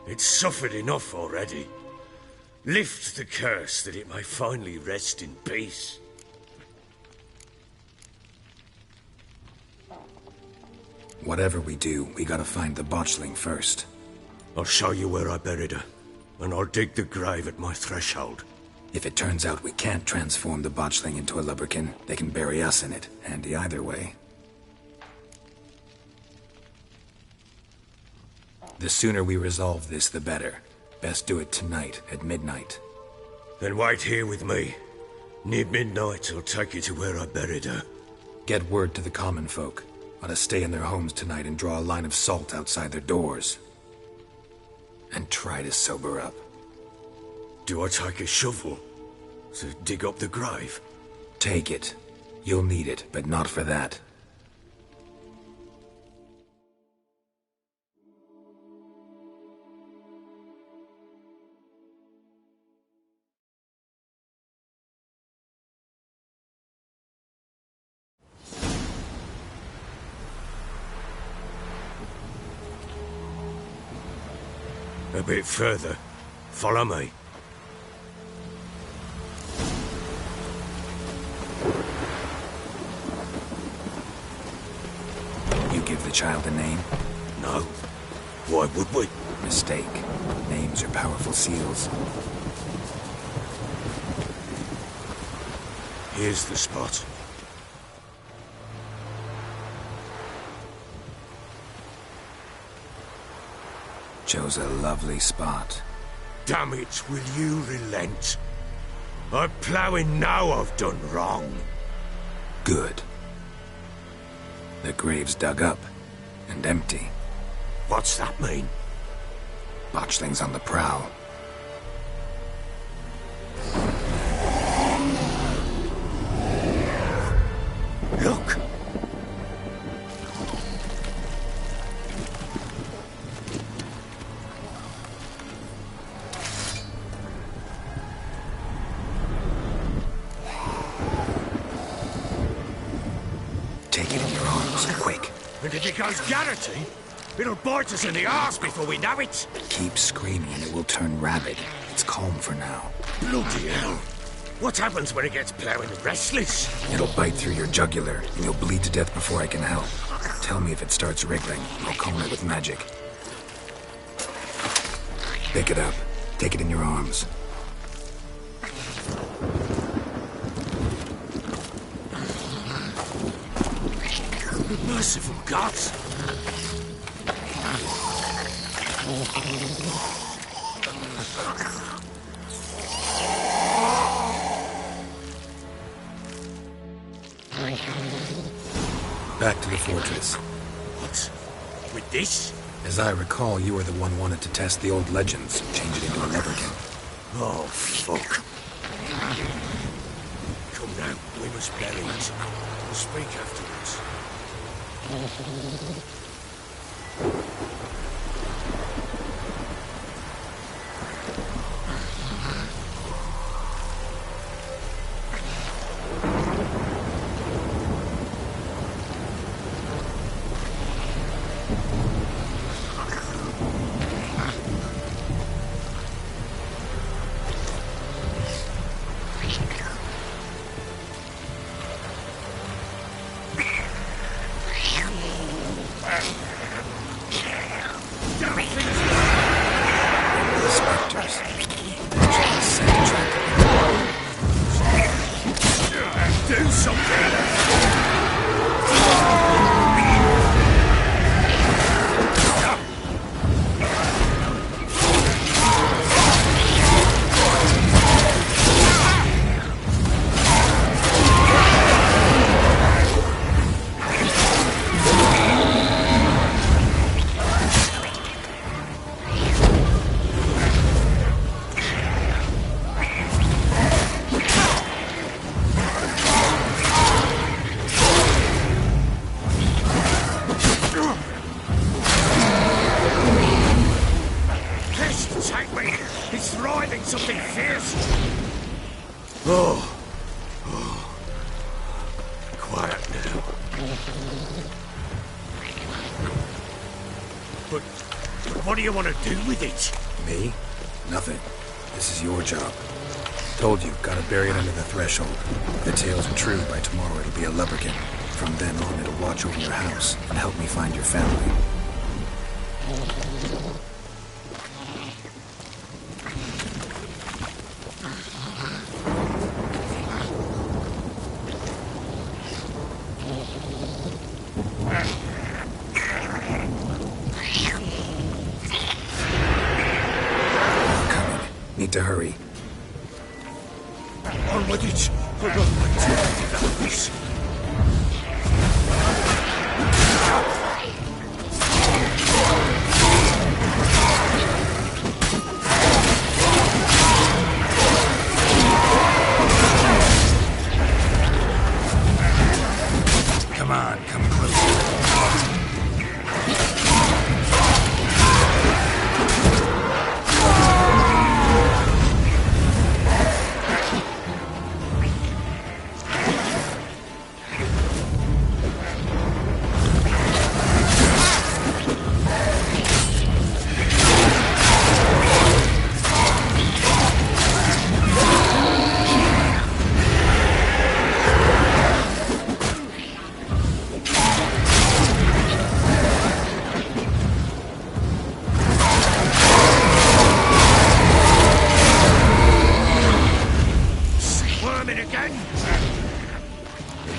S9: It's suffered enough already. Lift the curse that it may finally rest in peace.
S7: Whatever we do, we gotta find the botchling first.
S9: I'll show you where I buried her, and I'll dig the grave at my threshold.
S7: If it turns out we can't transform the botchling into a lubberkin, they can bury us in it. Handy either way. The sooner we resolve this, the better. Best do it tonight, at midnight.
S9: Then wait here with me. Near midnight, I'll take you to where I buried her.
S7: Get word to the common folk. Ought to stay in their homes tonight and draw a line of salt outside their doors. And try to sober up.
S9: Do I take a shovel to dig up the grave?
S7: Take it. You'll need it, but not for that.
S9: A bit further. Follow me.
S7: You give the child a name?
S9: No. Why would we?
S7: Mistake. Names are powerful seals.
S9: Here's the spot.
S7: Chose a lovely spot.
S9: Damn it, will you relent? I'm ploughing now I've done wrong.
S7: Good. The grave's dug up and empty.
S9: What's that mean?
S7: Botchling's on the prowl.
S9: Look!
S7: Take it in your arms, quick.
S9: And if it goes Garrity, it'll bite us in the arse before we know it.
S7: Keep screaming and it will turn rabid. It's calm for now.
S9: Bloody hell. What happens when it gets ploughing restless?
S7: It'll bite through your jugular, and you'll bleed to death before I can help. Tell me if it starts wriggling. I'll calm it with magic. Pick it up. Take it in your arms.
S9: Merciful gods!
S7: Back to the fortress.
S9: What? With this?
S7: As I recall, you were the one wanted to test the old legends, change it into a leprechaun.
S9: Oh, fuck. Come now, we must bury it. We'll speak afterwards. Do something! It's writhing something fierce. Oh. Quiet now. But what do you want to do with it?
S7: Me? Nothing. This is your job. Told you, gotta bury it under the threshold. If the tales are true, by tomorrow it'll be a lubberkin. From then on, it'll watch over your house and help me find your family. Need to hurry.
S9: On with it! For the light.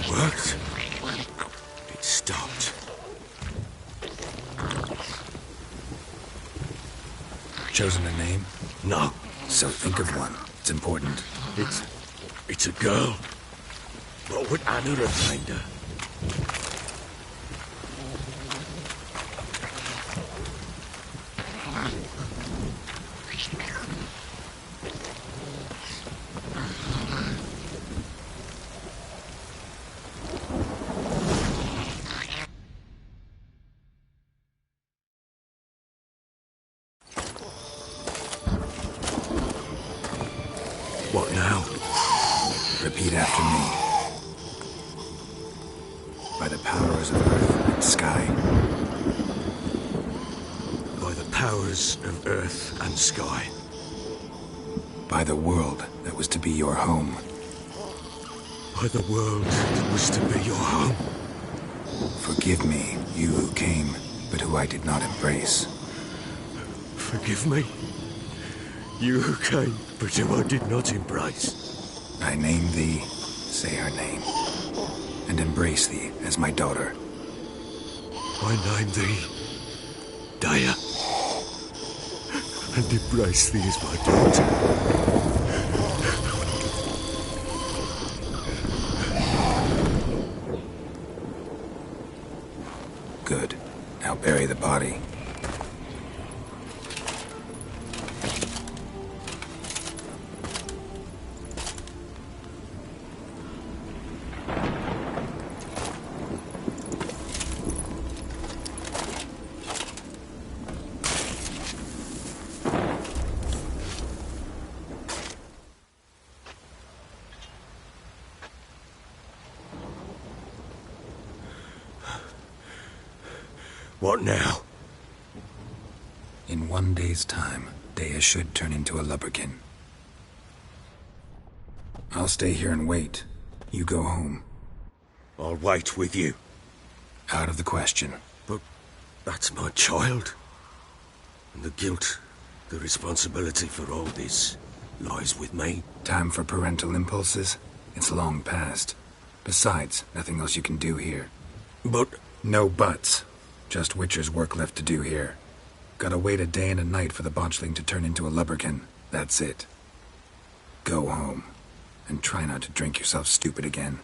S10: worked. It stopped.
S7: Chosen a name?
S10: No.
S7: So think of one. It's important.
S10: It's a girl. What would Anna have named her? What now?
S7: Repeat after me. By the powers of earth and sky.
S10: By the powers of earth and sky.
S7: By the world that was to be your home.
S10: By the world that was to be your home.
S7: Forgive me, you who came, but who I did not embrace.
S10: Forgive me, you who came, but who I did not embrace.
S7: I name thee, say her name, and embrace thee as my daughter.
S10: I name thee, Dea, and embrace thee as my daughter.
S7: Good. Now bury the body.
S10: What now?
S7: In 1 day's time, Dea should turn into a lubberkin. I'll stay here and wait. You go home.
S10: I'll wait with you.
S7: Out of the question.
S10: But that's my child. And the guilt, the responsibility for all this lies with me.
S7: Time for parental impulses? It's long past. Besides, nothing else you can do here.
S10: But...
S7: No buts. Just Witcher's work left to do here. Gotta wait a day and a night for the botchling to turn into a lubberkin. That's it. Go home. And try not to drink yourself stupid again.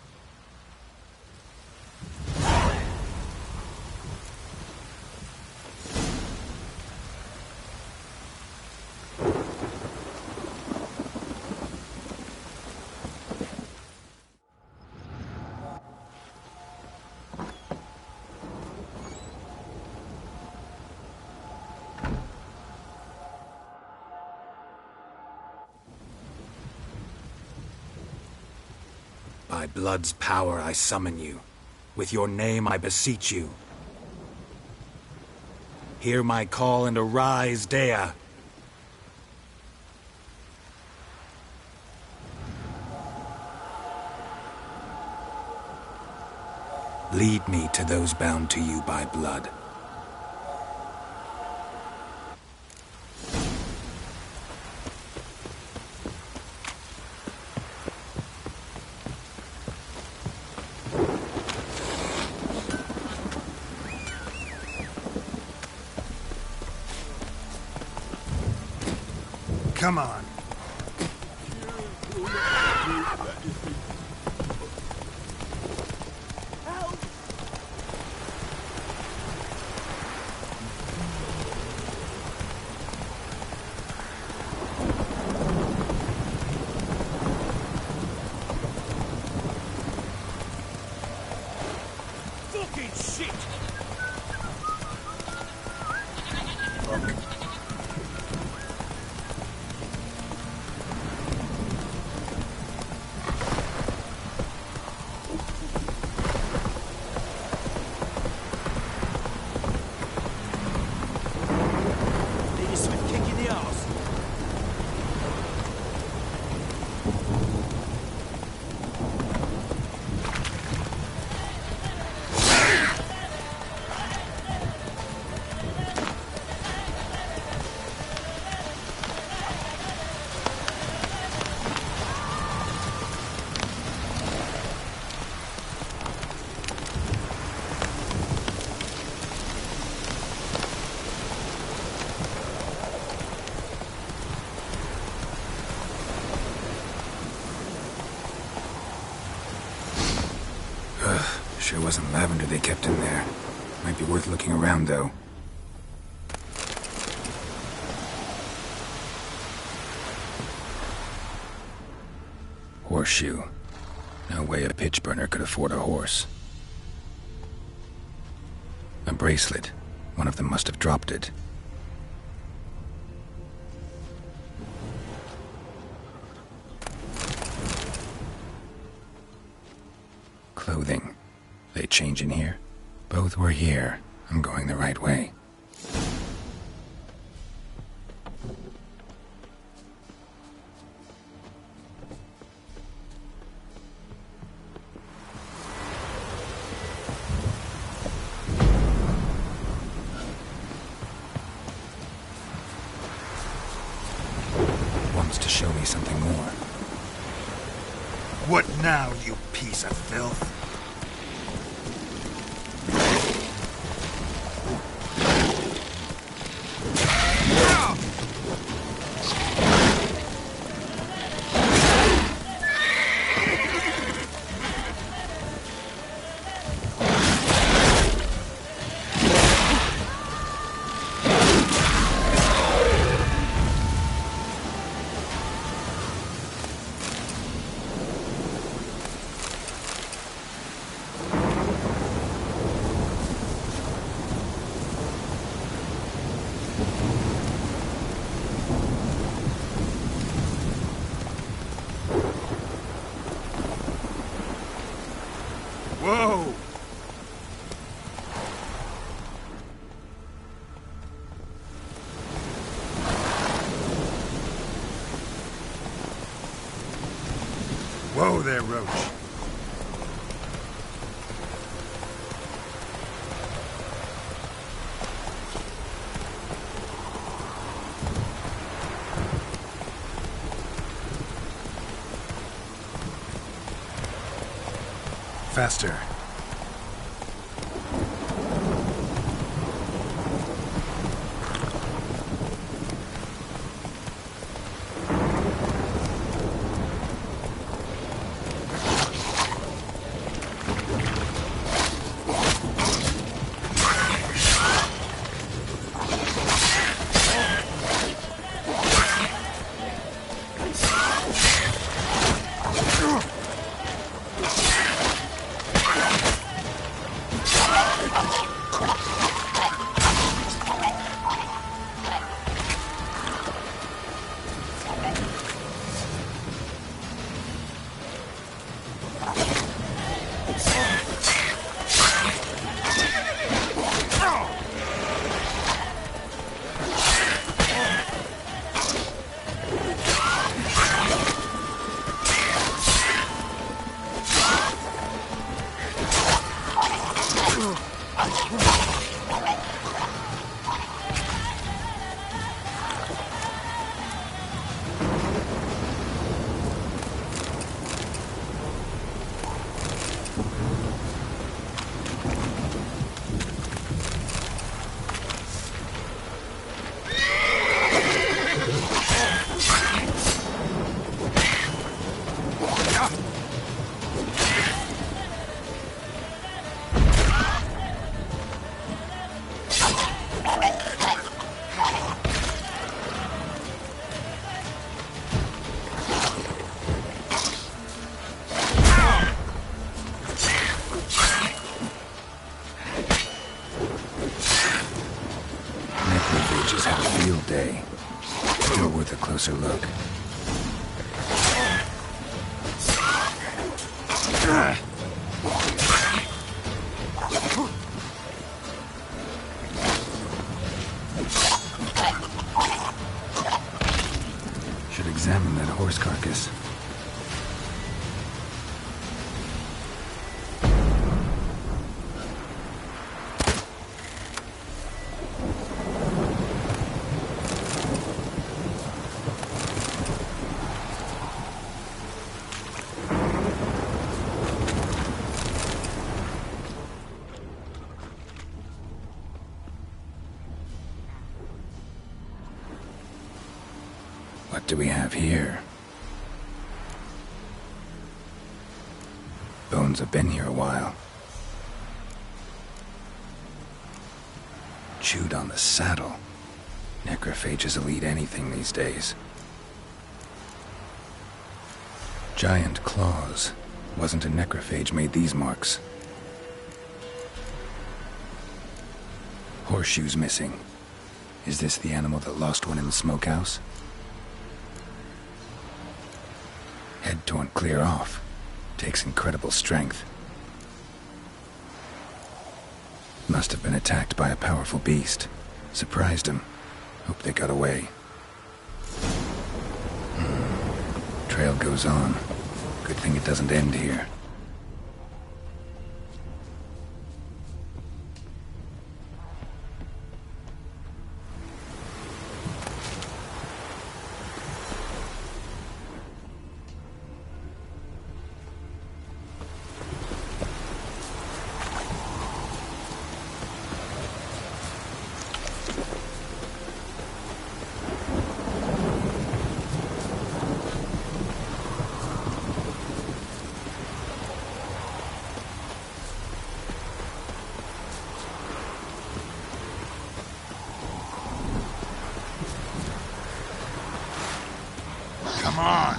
S7: By blood's power I summon you. With your name I beseech you. Hear my call and arise, Dea. Lead me to those bound to you by blood.
S20: Come on.
S2: Fucking shit!
S7: Sure wasn't lavender they kept in there. Might be worth looking around, though. Horseshoe. No way a pitch burner could afford a horse. A bracelet. One of them must have dropped it. Clothing. They change in here? Both were here. I'm going the right way. Wants to show me something more.
S6: What now, you piece of filth? Whoa! Whoa there, Roach. Faster.
S7: Necrophage had a field day. Still worth a closer look. Should examine that horse carcass. What do we have here? Bones have been here a while. chewed on the saddle. Necrophages will eat anything these days. Giant claws. Wasn't a necrophage made these marks. Horseshoes missing. Is this the animal that lost one in the smokehouse? Head torn clear off. Takes incredible strength. Must have been attacked by a powerful beast. Surprised him. Hope they got away. Trail goes on. Good thing it doesn't end here.
S6: Come on.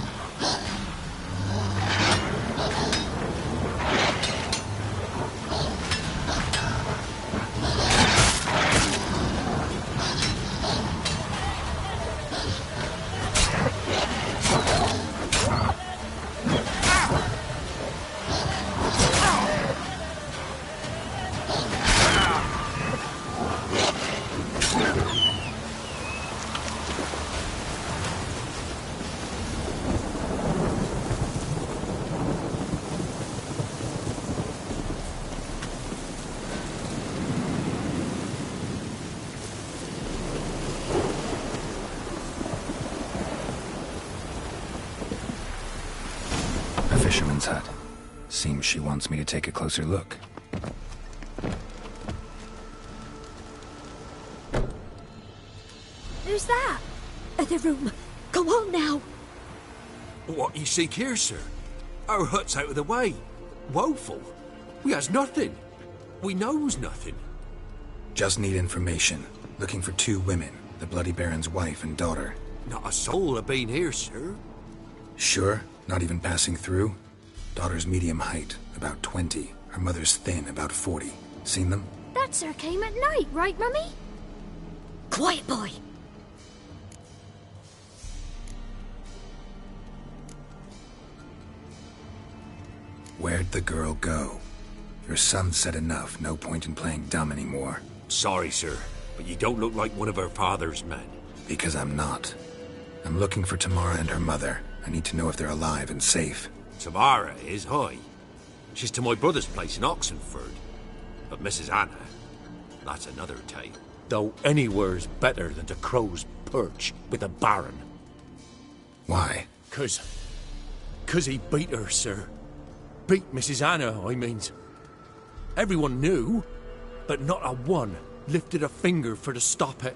S6: Fisherman's hut. Seems she wants me to take a closer look.
S21: Who's that? The room. Go on now.
S1: What you seek here, sir? Our hut's out of the way. Woeful. We has nothing. We knows nothing.
S7: Just need information. Looking for 2 women. The Bloody Baron's wife and daughter.
S1: Not a soul have been here, sir.
S7: Sure? Not even passing through? Daughter's medium height, about 20. Her mother's thin, about 40. Seen them?
S21: That sir came at night, right, Mummy? Quiet, boy.
S7: Where'd the girl go? Your son said enough. No point in playing dumb anymore.
S1: Sorry, sir, but you don't look like one of her father's men.
S7: Because I'm not. I'm looking for Tamara and her mother. I need to know if they're alive and safe.
S1: Tamara is, hi. She's to my brother's place in Oxenford. But Mrs. Anna, that's another tale. Though anywhere's better than to Crow's Perch with the Baron.
S7: Why?
S1: 'Cause he beat her, sir. Beat Mrs. Anna, I means. Everyone knew, but not a one lifted a finger for to stop it.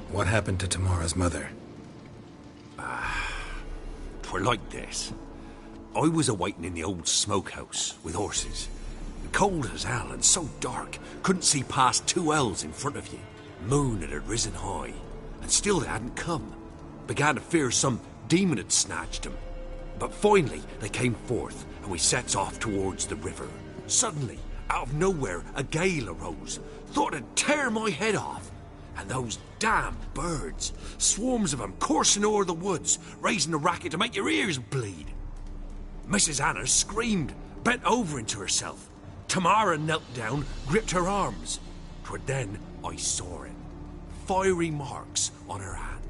S7: What happened to Tamara's mother?
S1: 'Twere like this. I was awaiting in the old smokehouse with horses. Cold as hell and so dark, couldn't see past 2 ells in front of you. Moon had risen high, and still they hadn't come. Began to fear some demon had snatched them. But finally they came forth, and we sets off towards the river. Suddenly, out of nowhere, a gale arose. Thought it'd tear my head off. And those damn birds, swarms of them coursing o'er the woods, raising a racket to make your ears bleed. Mrs. Anna screamed, bent over into herself. Tamara knelt down, gripped her arms. 'Twere then I saw it. Fiery marks on her hand.